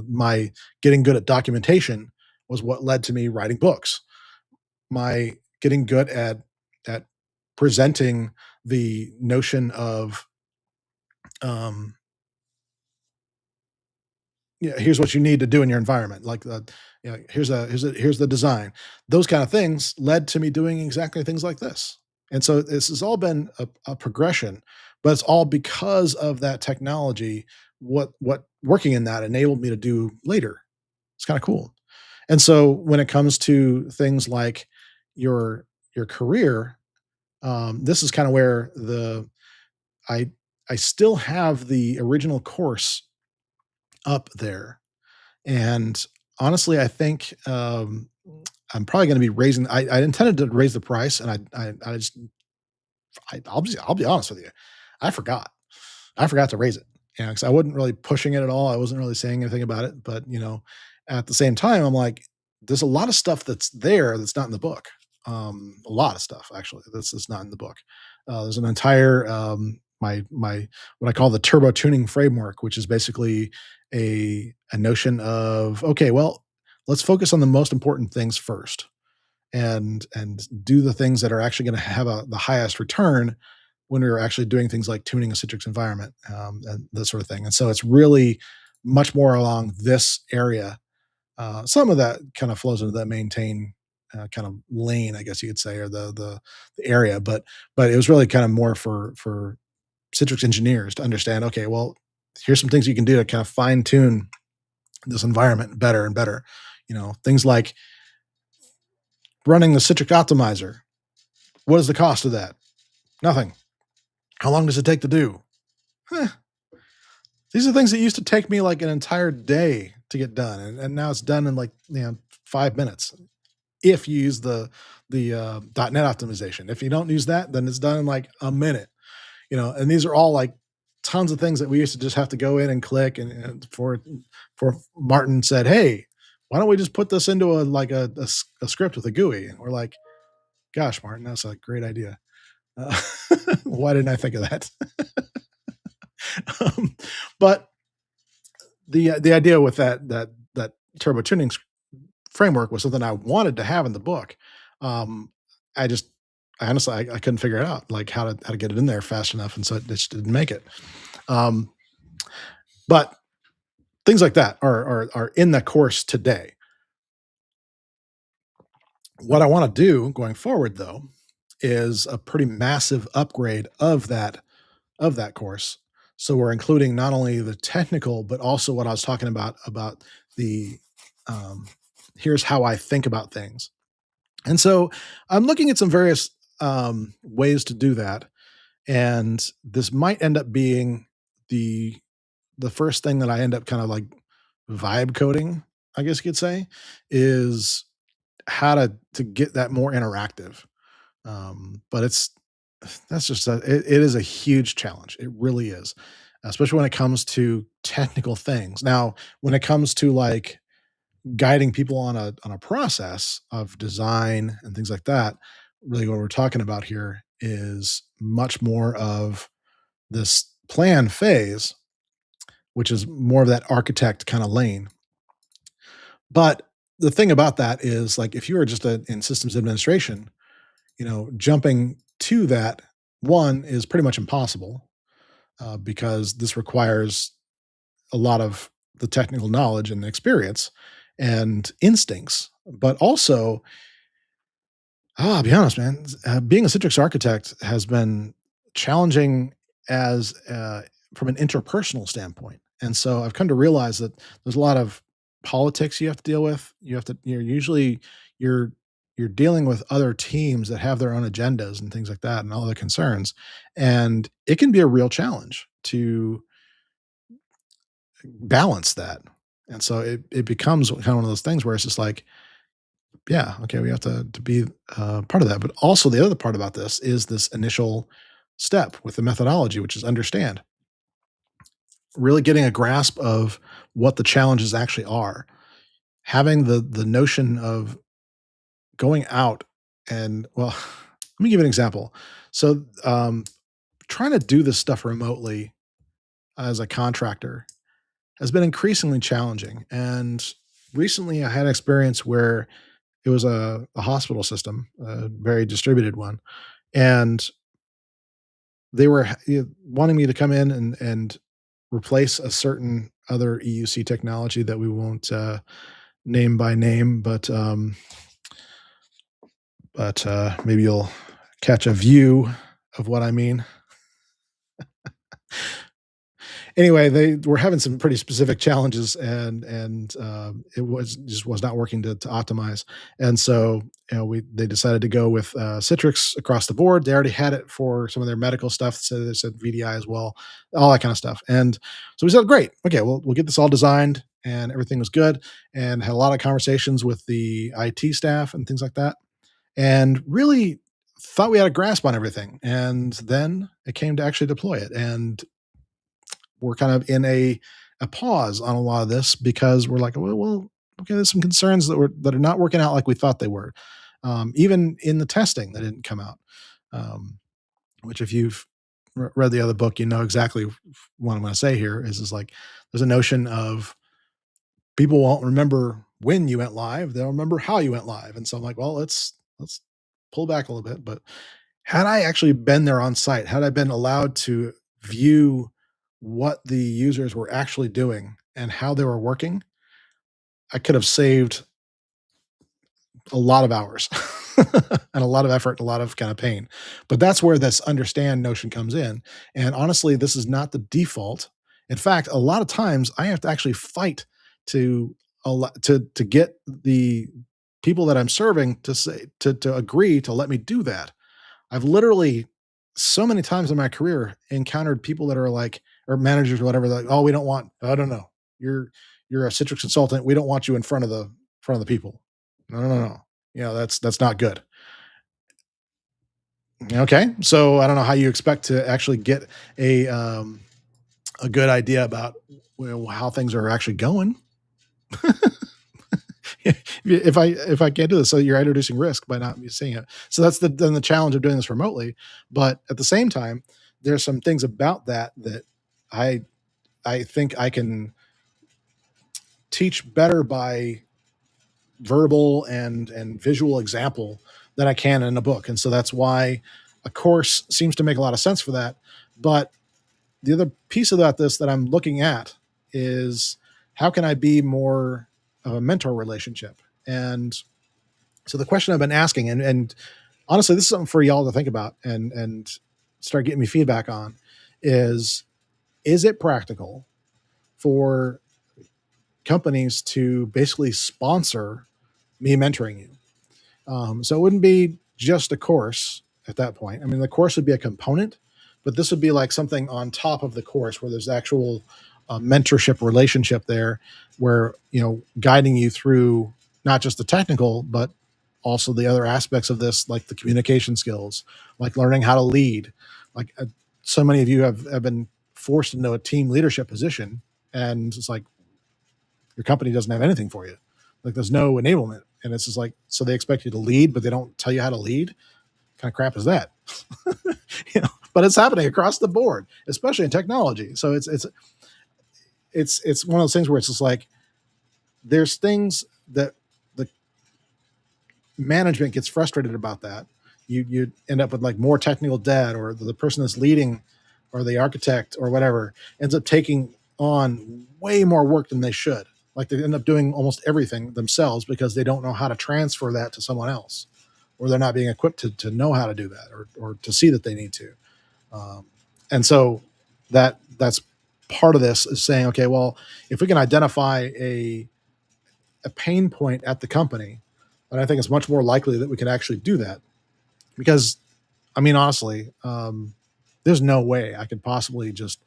My getting good at documentation was what led to me writing books. My getting good at presenting the notion of um, yeah, here's what you need to do in your environment. Like here's the design. Those kind of things led to me doing exactly things like this. And so this has all been a progression, but it's all because of that technology. What working in that enabled me to do later. It's kind of cool. And so when it comes to things like your your career, this is kind of where the I I still have the original course up there. And honestly, I think, I'm probably gonna be raising I intended to raise the price, and I just I'll be honest with you, I forgot. I forgot to raise it, because I wasn't really pushing it at all, I wasn't really saying anything about it, but, at the same time, I'm like, there's a lot of stuff that's there that's not in the book. A lot of stuff, actually, that's not in the book. There's an entire, my what I call the turbo tuning framework, which is basically a notion of, okay, well, let's focus on the most important things first and do the things that are actually going to have the highest return when we were actually doing things like tuning a Citrix environment, and that sort of thing. And so it's really much more along this area. Some of that kind of flows into that maintain kind of lane, I guess you could say, or the area. But it was really kind of more for Citrix engineers to understand. Okay, well, here's some things you can do to kind of fine tune this environment better and better. Things like running the Citrix optimizer. What is the cost of that? Nothing. How long does it take to do? Huh. These are things that used to take me like an entire day to get done, and now it's done in like 5 minutes. If you use the .NET optimization, if you don't use that, then it's done in like a minute. And these are all like tons of things that we used to just have to go in and click, and for Martin said, hey, why don't we just put this into a script with a GUI? And we're like, gosh, Martin, that's a great idea. Uh, why didn't I think of that? um, but the idea with that turbo tuning framework was something I wanted to have in the book. Um, I just I honestly I couldn't figure it out, like how to get it in there fast enough, and so it just didn't make it. Um, but things like that are in the course today. What I want to do going forward, though, is a pretty massive upgrade of that course. So we're including not only the technical, but also what I was talking about the um, here's how I think about things. And so I'm looking at some various ways to do that, and this might end up being the the first thing that I end up kind of like vibe coding, I guess you could say, is how to get that more interactive. But that's just it is a huge challenge. It really is, especially when it comes to technical things. Now, when it comes to like guiding people on a process of design and things like that, really what we're talking about here is much more of this plan phase, which is more of that architect kind of lane. But the thing about that is, like, if you are just in systems administration, jumping to that one is pretty much impossible, because this requires a lot of the technical knowledge and experience and instincts. But also, I'll be honest, man, being a Citrix architect has been challenging as from an interpersonal standpoint. And so I've come to realize that there's a lot of politics you have to deal with. You're you're dealing with other teams that have their own agendas and things like that and all the concerns. And it can be a real challenge to balance that. And so it becomes kind of one of those things where it's just like, yeah, okay, we have to be part of that. But also, the other part about this is this initial step with the methodology, which is understand, really getting a grasp of what the challenges actually are, having the notion of going out and, well, let me give you an example. So, trying to do this stuff remotely as a contractor has been increasingly challenging. And recently, I had an experience where it was a hospital system, a very distributed one, and they were wanting me to come in and replace a certain other EUC technology that we won't name by name, but maybe you'll catch a view of what I mean. Anyway, they were having some pretty specific challenges, and it was not working to optimize. And so, we they decided to go with Citrix across the board. They already had it for some of their medical stuff, so they said VDI as well, all that kind of stuff. And so we said, great, okay, we'll get this all designed, and everything was good. And had a lot of conversations with the IT staff and things like that, and really thought we had a grasp on everything. And then it came to actually deploy it, and we're kind of in a pause on a lot of this because we're like, well, okay, there's some concerns that are not working out like we thought they were. Even in the testing, that didn't come out. Which, if you've read the other book, you know exactly what I'm going to say here. Is like there's a notion of people won't remember when you went live; they'll remember how you went live. And so I'm like, well, let's pull back a little bit. But had I actually been there on site, had I been allowed to view what the users were actually doing and how they were working, I could have saved a lot of hours and a lot of effort, a lot of kind of pain. But that's where this understand notion comes in. And honestly, this is not the default. In fact, a lot of times I have to actually fight to to get the people that I'm serving to say to agree to let me do that. I've literally so many times in my career encountered people that are like, or managers or whatever, like, oh, we don't want, I don't know, you're a Citrix consultant. We don't want you in front of the people. No, no, no, no. That's not good. Okay, so I don't know how you expect to actually get a good idea about, well, how things are actually going. If I can't do this, so you're introducing risk by not seeing it. So that's then the challenge of doing this remotely. But at the same time, there's some things about that I I think I can teach better by verbal and visual example than I can in a book. And so that's why a course seems to make a lot of sense for that. But the other piece about this that I'm looking at is, how can I be more of a mentor relationship? And so the question I've been asking, and honestly, this is something for y'all to think about and start getting me feedback on, is it practical for companies to basically sponsor me mentoring you? So it wouldn't be just a course at that point. I mean, the course would be a component, but this would be like something on top of the course where there's actual mentorship relationship there, where, guiding you through not just the technical, but also the other aspects of this, like the communication skills, like learning how to lead. Like, so many of you have been forced into a team leadership position, and it's like your company doesn't have anything for you. Like, there's no enablement. And it's just like, so they expect you to lead, but they don't tell you how to lead. kind of crap is that? But it's happening across the board, especially in technology. So it's one of those things where it's just like there's things that the management gets frustrated about that. You end up with like more technical debt, or the person that's leading, or the architect or whatever, ends up taking on way more work than they should. Like they end up doing almost everything themselves because they don't know how to transfer that to someone else, or they're not being equipped to know how to do that, or to see that they need to. Um, and so that's part of this is saying, okay, well, if we can identify a pain point at the company, then I think it's much more likely that we can actually do that. Because, I mean, honestly, there's no way I could possibly just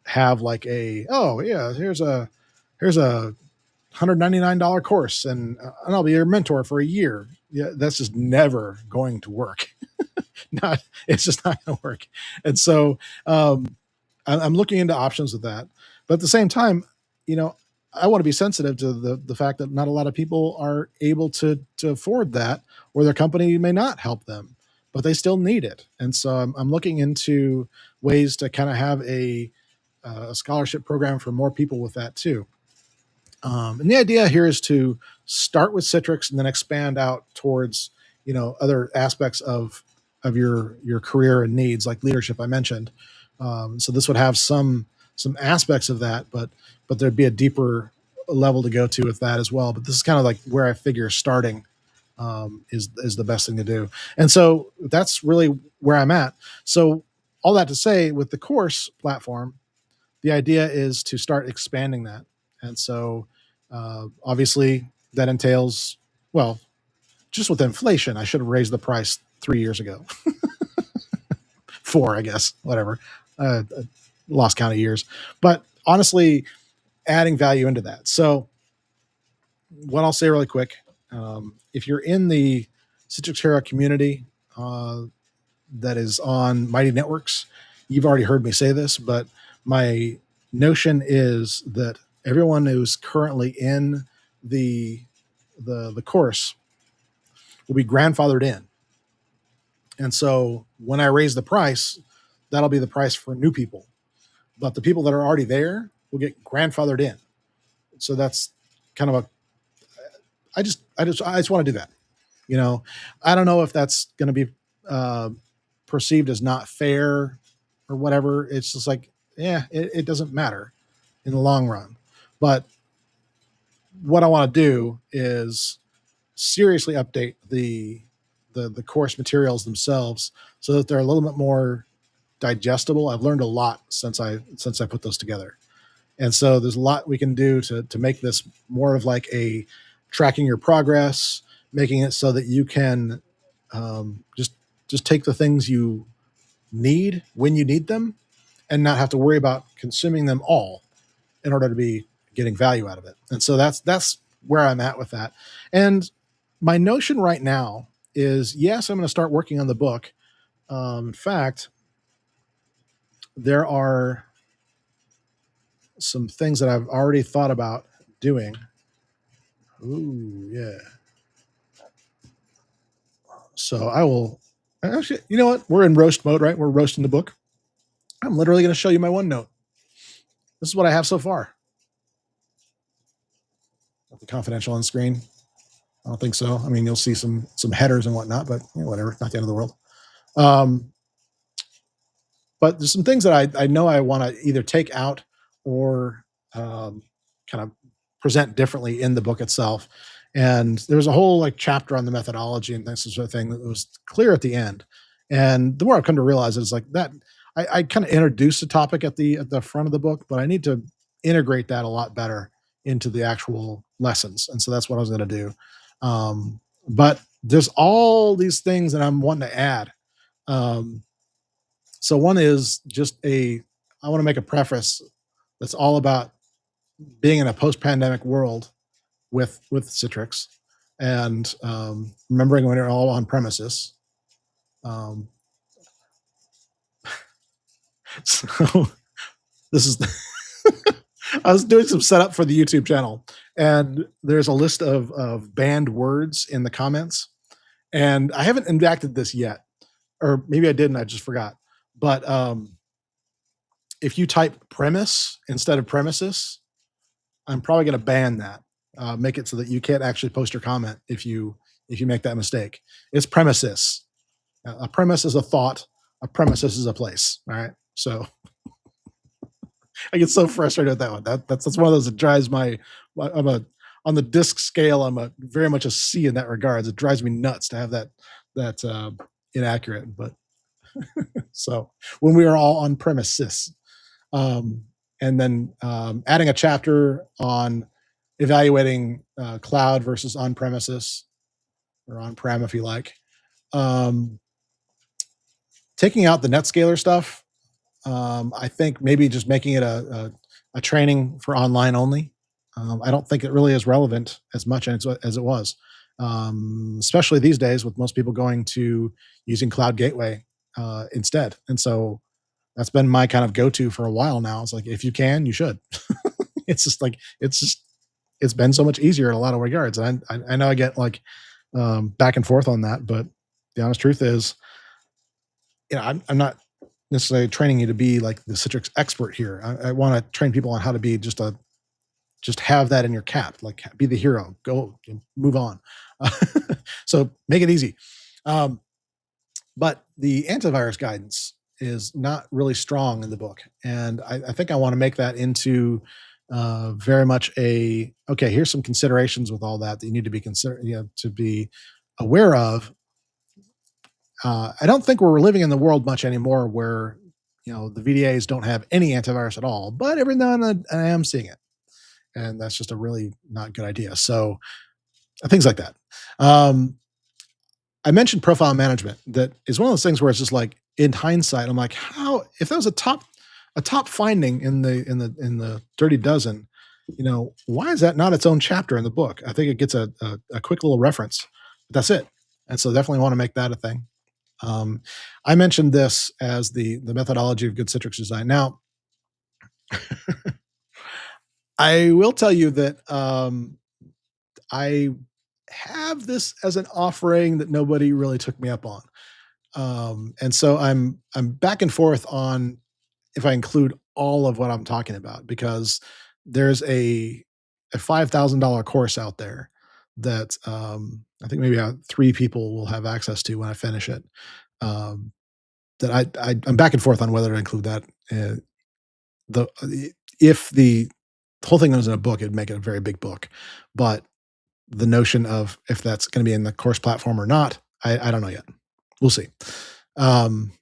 have like oh yeah, here's a $199 course, and I'll be your mentor for a year. Yeah, that's just never going to work. Not It's just not going to work. And so I'm looking into options with that, but at the same time, you know, I want to be sensitive to the fact that not a lot of people are able to afford that, or their company may not help them, but they still need it. And so I'm looking into ways to kind of have a scholarship program for more people with that too. And the idea here is to start with Citrix and then expand out towards, other aspects of your career and needs, like leadership I mentioned. So this would have some aspects of that, but there'd be a deeper level to go to with that as well. But this is kind of like where I figure starting is the best thing to do. And so that's really where I'm at. So all that to say, with the course platform, the idea is to start expanding that. And so obviously that entails, well, just with inflation, I should have raised the price 3 years ago. Four, I guess, whatever. Lost count of years. But honestly, adding value into that. So what I'll say really quick, if you're in the Citrix Hero community that is on Mighty Networks, you've already heard me say this, but my notion is that everyone who's currently in the course will be grandfathered in. And so when I raise the price, that'll be the price for new people. But the people that are already there will get grandfathered in. So that's kind of I just want to do that. I don't know if that's going to be perceived as not fair or whatever. It's just like, yeah, it doesn't matter in the long run. But what I want to do is seriously update the course materials themselves so that they're a little bit more digestible. I've learned a lot since I put those together. And so there's a lot we can do to make this more of like a tracking your progress, making it so that you can just take the things you need when you need them and not have to worry about consuming them all in order to be getting value out of it. And so that's where I'm at with that. And my notion right now is, yes, I'm going to start working on the book. In fact, there are some things that I've already thought about doing. Ooh, yeah. So I will actually, you know what? We're in roast mode, right? We're roasting the book. I'm literally going to show you my OneNote. This is what I have so far. The confidential on screen. I don't think so. I mean, you'll see some headers and whatnot, but whatever. Not the end of the world. But there's some things that I know I want to either take out or kind of present differently in the book itself. And there's a whole like chapter on the methodology and this sort of thing that was clear at the end. And the more I've come to realize is like that I kind of introduced the topic at the front of the book, but I need to integrate that a lot better into the actual lessons. And so that's what I was going to do. But there's all these things that I'm wanting to add. So one is just I want to make a preface that's all about being in a post-pandemic world with Citrix and remembering when you're all on premises. So this is I was doing some setup for the YouTube channel, and there's a list of banned words in the comments, and I haven't enacted this yet, or maybe I didn't, I just forgot. But if you type premise instead of premises, I'm probably going to ban that. Make it so that you can't actually post your comment if you make that mistake. It's premises. A premise is a thought. A premises is a place. All right. So I get so frustrated with that one. That's one of those that drives my. I'm a on the disc scale. I'm a very much a C in that regards. It drives me nuts to have that inaccurate. But so when we are all on premises, um, and then adding a chapter on evaluating cloud versus on premises or on prem, if you like. Um, Taking out the NetScaler stuff. I think maybe just making it a training for online only. I don't think it really is relevant as much as it was, especially these days with most people going to using Cloud Gateway instead. And so that's been my kind of go-to for a while now. It's like if you can, you should. It's just like it's been so much easier in a lot of regards. And I know I get like back and forth on that, but the honest truth is, I'm not necessarily training you to be like the Citrix expert here. I want to train people on how to be just have that in your cap, like be the hero, go move on. So make it easy. But the antivirus guidance is not really strong in the book, and I think I want to make that into very much a okay. Here's some considerations with all that you need to be to be aware of. I don't think we're living in the world much anymore where the VDAs don't have any antivirus at all, but every now and then I am seeing it, and that's just a really not good idea. So things like that. Um, I mentioned profile management. That is one of those things where it's just like in hindsight, I'm like, how if that was a top finding in the Dirty Dozen, why is that not its own chapter in the book? I think it gets a quick little reference, but that's it. And so definitely want to make that a thing. Um, I mentioned this as the methodology of good Citrix design. Now, I will tell you that I have this as an offering that nobody really took me up on, and so I'm back and forth on if I include all of what I'm talking about because there's a $5,000 course out there that I think maybe 3 people will have access to when I finish it. Um, that I'm back and forth on whether to include that. If the whole thing was in a book, it'd make it a very big book. But the notion of if that's going to be in the course platform or not, I don't know yet. We'll see. Um,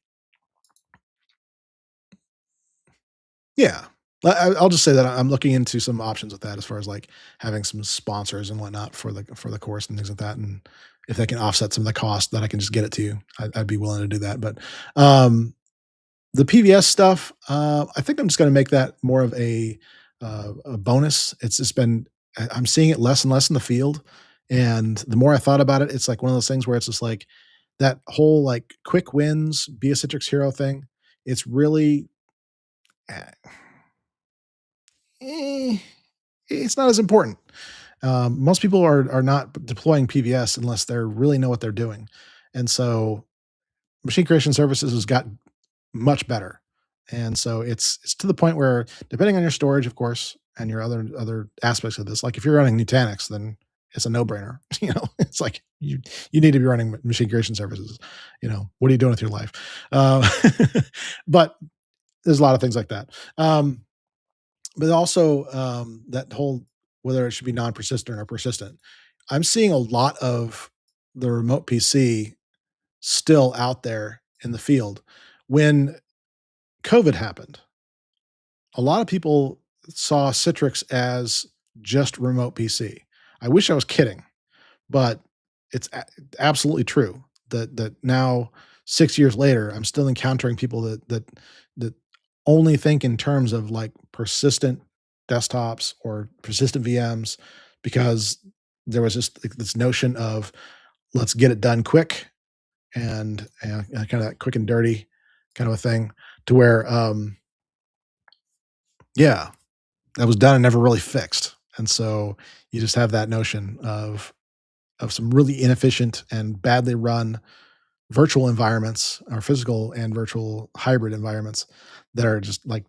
yeah, I'll just say that I'm looking into some options with that as far as like having some sponsors and whatnot for the course and things like that. And if they can offset some of the cost, that I can just get it to you. I'd be willing to do that. But the PVS stuff, I think I'm just going to make that more of a bonus. It's just been I'm seeing it less and less in the field, and the more I thought about it, it's like one of those things where it's just like that whole like quick wins, be a Citrix hero thing. It's really, eh, eh, it's not as important. Most people are not deploying PVS unless they really know what they're doing, and so machine creation services has got much better. And so it's to the point where depending on your storage, of course, and your other aspects of this, like if you're running Nutanix, then it's a no-brainer. It's like you need to be running machine creation services. What are you doing with your life? Uh, but there's a lot of things like that. But also that whole whether it should be non-persistent or persistent. I'm seeing a lot of the remote PC still out there in the field. When COVID happened, a lot of people saw Citrix as just remote PC. I wish I was kidding, but it's absolutely true that now 6 years later, I'm still encountering people that only think in terms of like persistent desktops or persistent VMs because there was just like, this notion of let's get it done quick and kind of that quick and dirty kind of a thing to where yeah, that was done and never really fixed. And so you just have that notion of some really inefficient and badly run virtual environments or physical and virtual hybrid environments that are just like,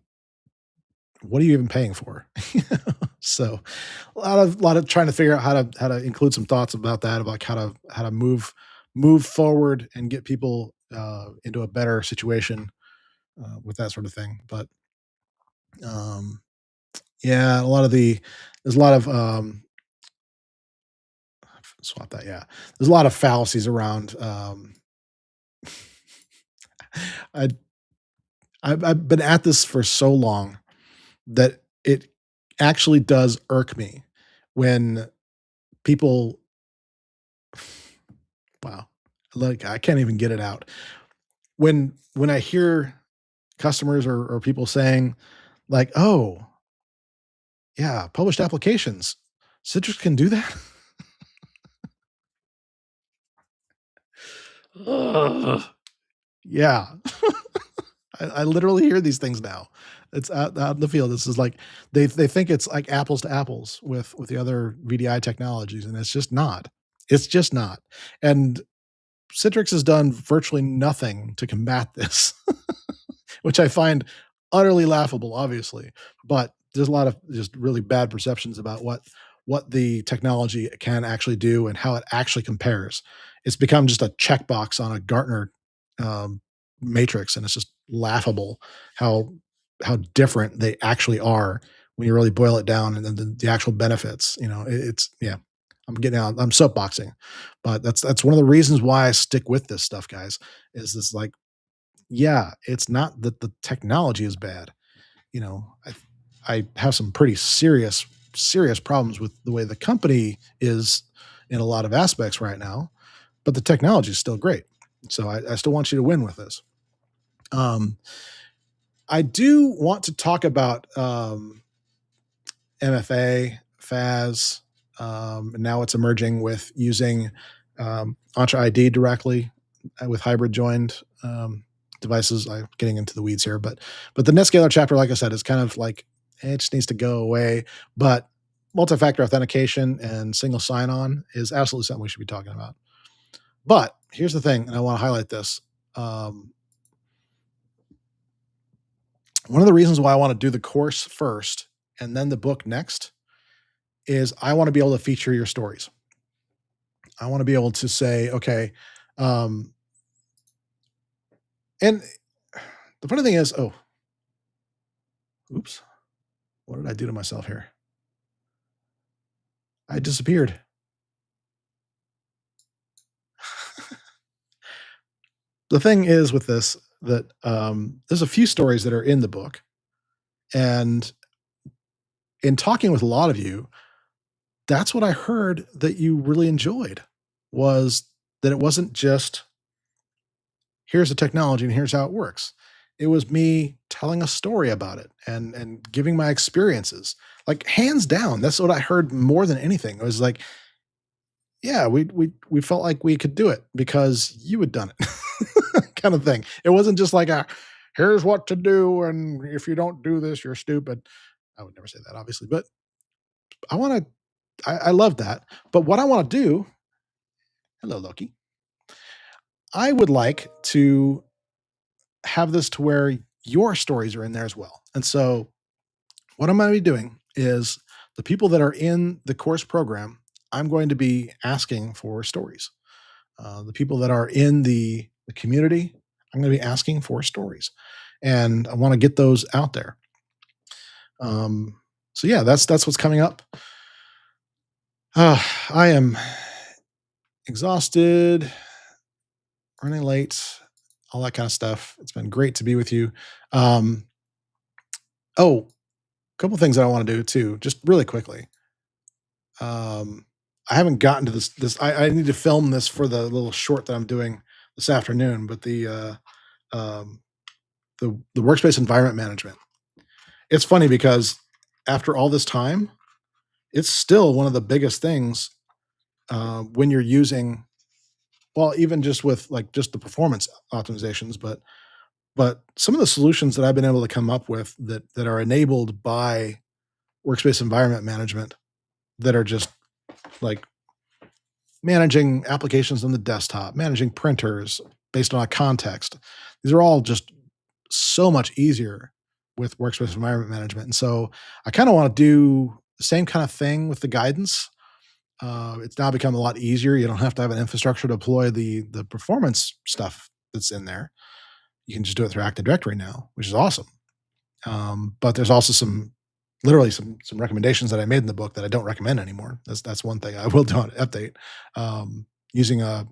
what are you even paying for? So a lot of trying to figure out how to include some thoughts about that, about how to move forward and get people into a better situation with that sort of thing. But um, yeah, there's a lot of swap that. Yeah, there's a lot of fallacies around. I I've been at this for so long that it actually does irk me when people wow, like, I can't even get it out. When I hear customers or people saying like, "Oh, yeah, published applications, Citrix can do that?" Ugh. Yeah. I literally hear these things now. It's out in the field. This is like they think it's like apples to apples with the other VDI technologies, and it's just not. It's just not. And Citrix has done virtually nothing to combat this, which I find utterly laughable, obviously. But there's a lot of just really bad perceptions about what the technology can actually do and how it actually compares. It's become just a checkbox on a Gartner um, matrix, and it's just laughable how how different they actually are when you really boil it down, and then the actual benefits. It's yeah. I'm getting out. I'm soapboxing, but that's one of the reasons why I stick with this stuff, guys. Is this like, yeah, it's not that the technology is bad. You know, I have some pretty serious problems with the way the company is in a lot of aspects right now, but the technology is still great. So I still want you to win with this. Um, I do want to talk about MFA, FAS. And now it's emerging with using Entra ID directly with hybrid joined devices. I'm getting into the weeds here, but the NetScaler chapter, like I said, is kind of like it just needs to go away. But multi-factor authentication and single sign-on is absolutely something we should be talking about. But here's the thing, and I want to highlight this. Um, One of the reasons why I want to do the course first and then the book next is I want to be able to feature your stories. I want to be able to say, okay, um, and the funny thing is, oh, oops, what did I do to myself here? I disappeared. The thing is with this that there's a few stories that are in the book, and in talking with a lot of you, that's what I heard that you really enjoyed was that it wasn't just here's the technology and here's how it works. It was me telling a story about it and giving my experiences. Like hands down, that's what I heard more than anything. It was like, yeah, we felt like we could do it because you had done it, kind of thing. It wasn't just like a here's what to do, and if you don't do this, you're stupid. I would never say that, obviously, but I want to. I love that. But what I want to do, hello Loki. I would like to have this to where your stories are in there as well. And so what I'm going to be doing is the people that are in the course program, I'm going to be asking for stories. The people that are in the community, I'm going to be asking for stories, and I want to get those out there. So yeah, that's what's coming up. I am exhausted, running late, all that kind of stuff. It's been great to be with you. Um, oh, a couple things that I want to do too, just really quickly. Um, I haven't gotten to I need to film this for the little short that I'm doing this afternoon, but um, the workspace environment management. It's funny because after all this time, it's still one of the biggest things when you're using, well, even just with like just the performance optimizations, but some of the solutions that I've been able to come up with that are enabled by workspace environment management that are just like managing applications on the desktop, managing printers, based on a context. These are all just so much easier with workspace environment management. And so I kind of want to do the same kind of thing with the guidance. It's now become a lot easier. You don't have to have an infrastructure to deploy the performance stuff that's in there. You can just do it through Active Directory now, which is awesome. But there's also literally some recommendations that I made in the book that I don't recommend anymore. That's one thing I will do on update. Using a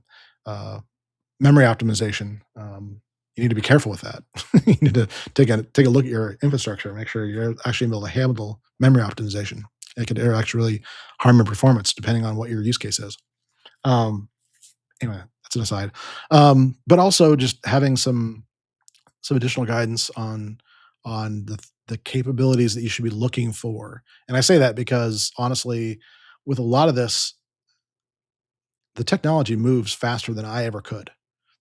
memory optimization. You need to be careful with that. You need to take a look at your infrastructure and make sure you're actually able to handle memory optimization. It could actually really harm your performance depending on what your use case is. Um, anyway, that's an aside. But also just having some additional guidance on the capabilities that you should be looking for. And I say that because honestly, with a lot of this, the technology moves faster than I ever could.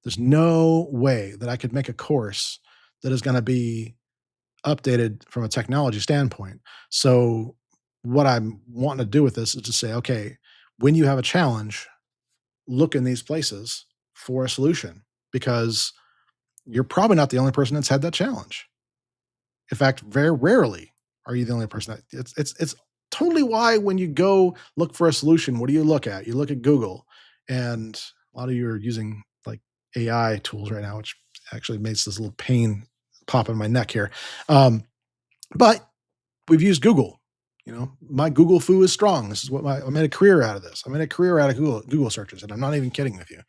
There's no way that I could make a course that is going to be updated from a technology standpoint. So, what I'm wanting to do with this is to say, okay, when you have a challenge, look in these places for a solution because you're probably not the only person that's had that challenge. In fact, very rarely are you the only person that it's totally why when you go look for a solution, what do you look at? You look at Google, and a lot of you are using like AI tools right now, which actually makes this little pain pop in my neck here. Um, but we've used Google. You know, my Google foo is strong. This is what I made a career out of this. I made a career out of Google searches, and I'm not even kidding with you.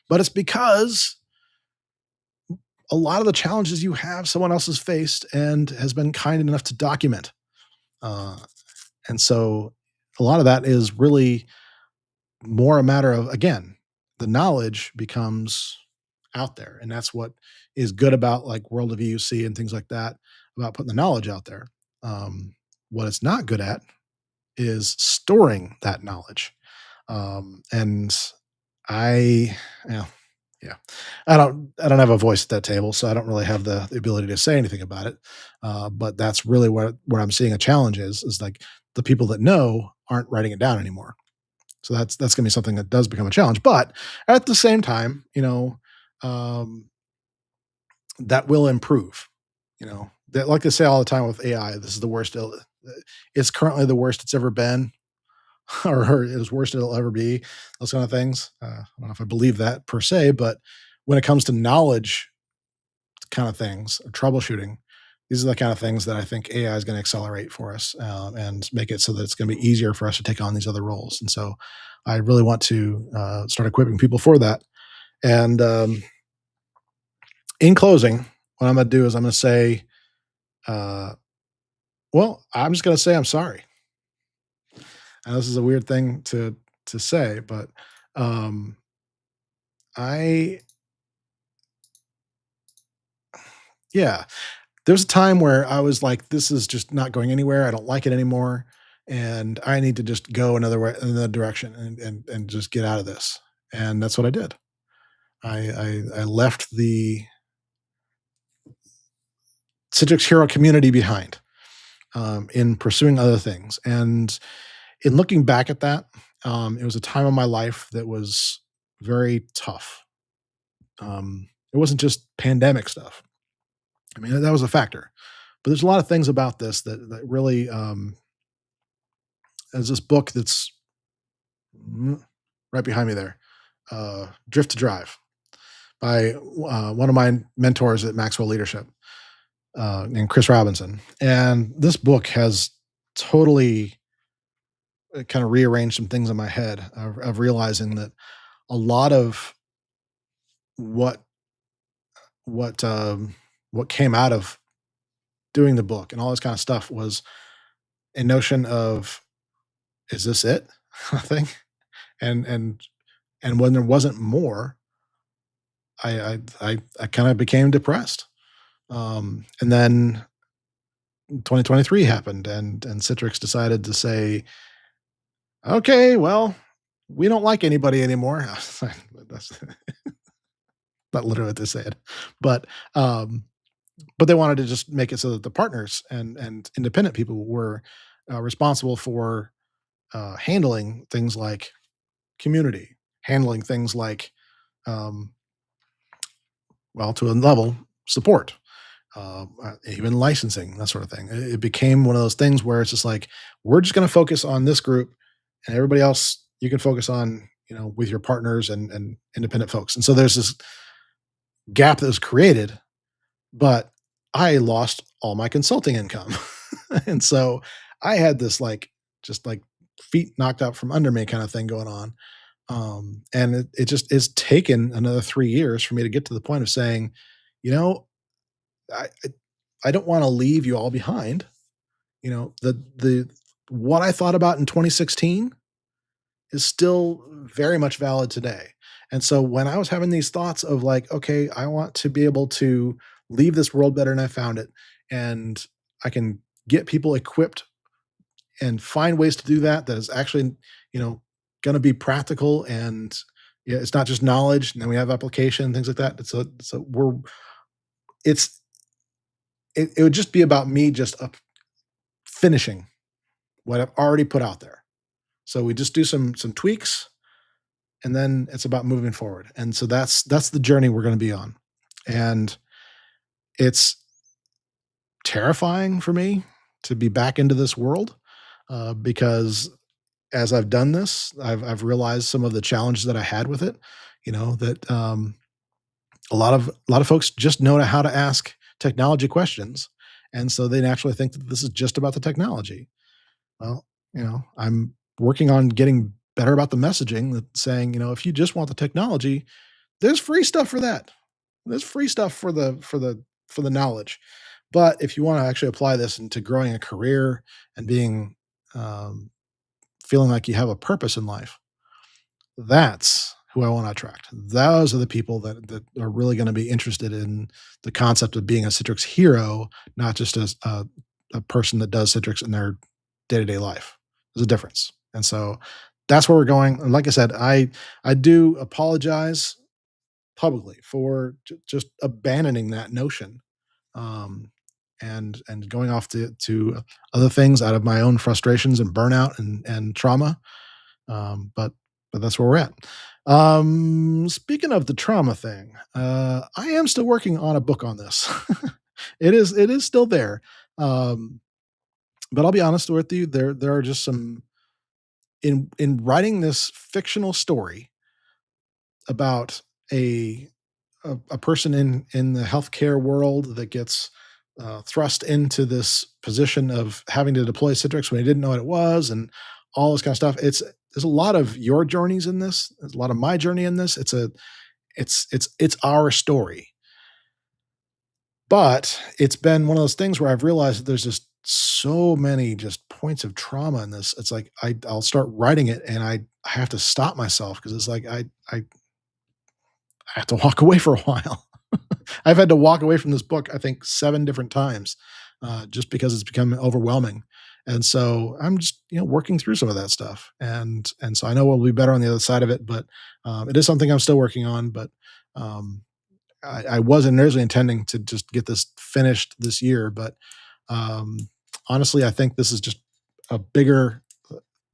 But it's because a lot of the challenges you have, someone else has faced and has been kind enough to document. Uh, and so a lot of that is really more a matter of, again, the knowledge becomes out there. And that's what is good about like World of EUC and things like that, about putting the knowledge out there. What it's not good at is storing that knowledge. And I, yeah, yeah, I don't have a voice at that table, so I don't really have the ability to say anything about it. But that's really where I'm seeing a challenge is like the people that know aren't writing it down anymore. So that's going to be something that does become a challenge. But at the same time, um, that will improve. That like they say all the time with AI, this is the worst. It's currently the worst it's ever been, or as worst it'll ever be. Those kind of things. I don't know if I believe that per se, but when it comes to knowledge kind of things, or troubleshooting, these are the kind of things that I think AI is going to accelerate for us and make it so that it's going to be easier for us to take on these other roles. And so, I really want to start equipping people for that. And in closing, what I'm going to do is I'm going to say, uh, well, I'm just going to say I'm sorry. And this is a weird thing to say, but um, I yeah, there's a time where I was like, "This is just not going anywhere. I don't like it anymore, and I need to just go another direction and just get out of this." And that's what I did. I left the Citrix Hero community behind in pursuing other things. And in looking back at that, it was a time of my life that was very tough. It wasn't just pandemic stuff. I mean, that was a factor, but there's a lot of things about this that really, there's this book that's right behind me there, Drift to Drive by one of my mentors at Maxwell Leadership, named Chris Robinson. And this book has totally kind of rearranged some things in my head of realizing that a lot of what what what came out of doing the book and all this kind of stuff was a notion of, is this it? I think. And when there wasn't more, I kind of became depressed. And then 2023 happened, and Citrix decided to say, okay, well, we don't like anybody anymore. That's not literally what they said, but um, but they wanted to just make it so that the partners and independent people were responsible for handling things like community, handling things like um, well, to a level, support, even licensing, that sort of thing. It became one of those things where it's just like, we're just going to focus on this group, and everybody else you can focus on, with your partners and independent folks. And so there's this gap that was created, but I lost all my consulting income. And so I had this like, just like feet knocked out from under me kind of thing going on. And it just it's taken another 3 years for me to get to the point of saying, you know, I I, I don't want to leave you all behind. The what I thought about in 2016 is still very much valid today. And so when I was having these thoughts of like, okay, I want to be able to leave this world better than I found it, and I can get people equipped and find ways to do that that is actually, you know, going to be practical, and yeah, it's not just knowledge. And then we have application things like that. So it's it would just be about me just finishing what I've already put out there. So we just do some tweaks, and then it's about moving forward. And so that's the journey we're going to be on. And it's terrifying for me to be back into this world, because as I've done this, I've realized some of the challenges that I had with it. That a lot of folks just know how to ask technology questions, and so they naturally think that this is just about the technology. Well, I'm working on getting better about the messaging, that saying, if you just want the technology, there's free stuff for that. There's free stuff for the knowledge. But if you want to actually apply this into growing a career and being, um, feeling like you have a purpose in life, that's who I want to attract. Those are the people that are really going to be interested in the concept of being a Citrix hero, not just as a person that does Citrix in their day to day life. There's a difference, and so that's where we're going. And like I said, I do apologize publicly for just abandoning that notion, um, and going off to other things out of my own frustrations and burnout and trauma. But that's where we're at. Speaking of the trauma thing, I am still working on a book on this. It is still there. Um, but I'll be honest with you, there are just some, in writing this fictional story about a person in the healthcare world that gets thrust into this position of having to deploy Citrix when he didn't know what it was, and all this kind of stuff. There's a lot of your journeys in this. There's a lot of my journey in this. It's our story, but it's been one of those things where I've realized that there's just so many just points of trauma in this. It's like I'll start writing it, and I have to stop myself because it's like I have to walk away for a while. I've had to walk away from this book, I think, 7 different times, just because it's become overwhelming. And so I'm just, working through some of that stuff, and so I know we'll be better on the other side of it, but, it is something I'm still working on, but, um, I wasn't originally intending to just get this finished this year, but, um, honestly, I think this is just a bigger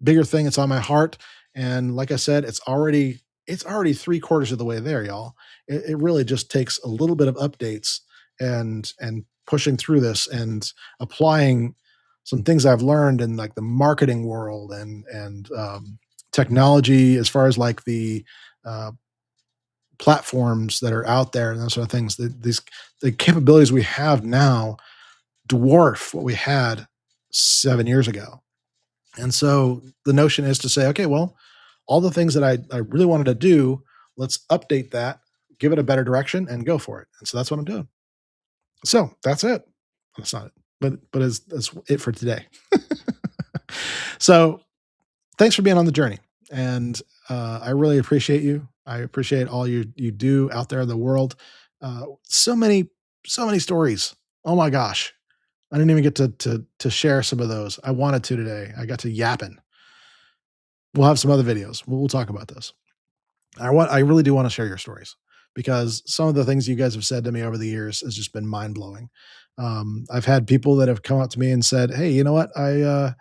thing. It's on my heart, and like I said, it's already 3/4 of the way there, y'all. It really just takes a little bit of updates, and pushing through this, and applying some things I've learned in like the marketing world, and technology, as far as like the uh, platforms that are out there and those sort of things. The capabilities we have now dwarf what we had 7 years ago. And so the notion is to say, okay, well, all the things that I really wanted to do, let's update that, give it a better direction, and go for it. And so that's what I'm doing. So that's it. That's not it, but that's it for today. So thanks for being on the journey, and I really appreciate you. I appreciate all you do out there in the world. So many stories. Oh my gosh, I didn't even get to share some of those. I wanted to today. I got to yapping. We'll have some other videos. We'll talk about this. I really do want to share your stories, because some of the things you guys have said to me over the years has just been mind blowing. I've had people that have come up to me and said, "Hey, you know what? I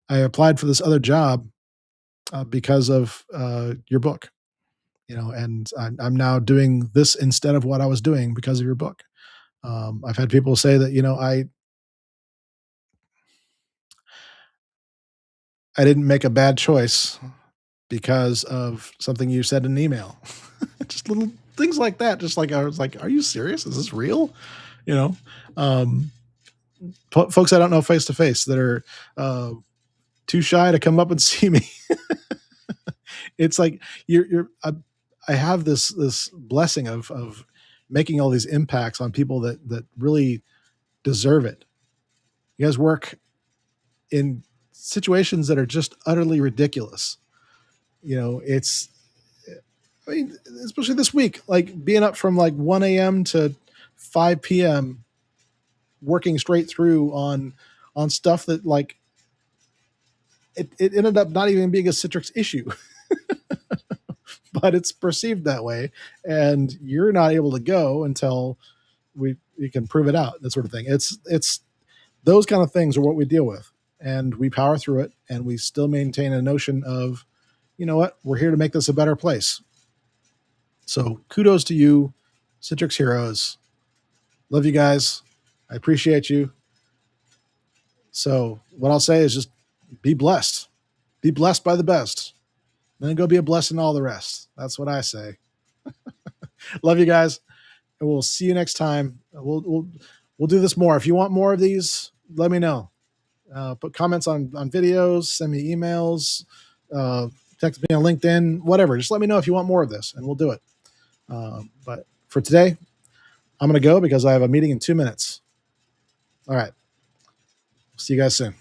applied for this other job because of your book. and I'm now doing this instead of what I was doing because of your book. I've had people say that, I didn't make a bad choice because of something you said in an email. Just little things like that. Just like, I was like, are you serious? Is this real? You know, um, folks I don't know face to face that are too shy to come up and see me. It's like I have this blessing of making all these impacts on people that really deserve it. You guys work in situations that are just utterly ridiculous. It's, I mean, especially this week, like being up from like 1 a.m. to 5 p.m. working straight through on stuff that, like, it ended up not even being a Citrix issue, but it's perceived that way, and you're not able to go until we can prove it out. That sort of thing. It's those kind of things are what we deal with, and we power through it, and we still maintain a notion of, you know what, we're here to make this a better place. So kudos to you, Citrix heroes. Love you guys. I appreciate you. So what I'll say is just be blessed. Be blessed by the best. Then go be a blessing to all the rest. That's what I say. Love you guys. And we'll see you next time. We'll do this more. If you want more of these, let me know. Put comments on videos, send me emails, text me on LinkedIn, whatever. Just let me know if you want more of this, and we'll do it. But for today, I'm going to go because I have a meeting in 2 minutes. All right. See you guys soon.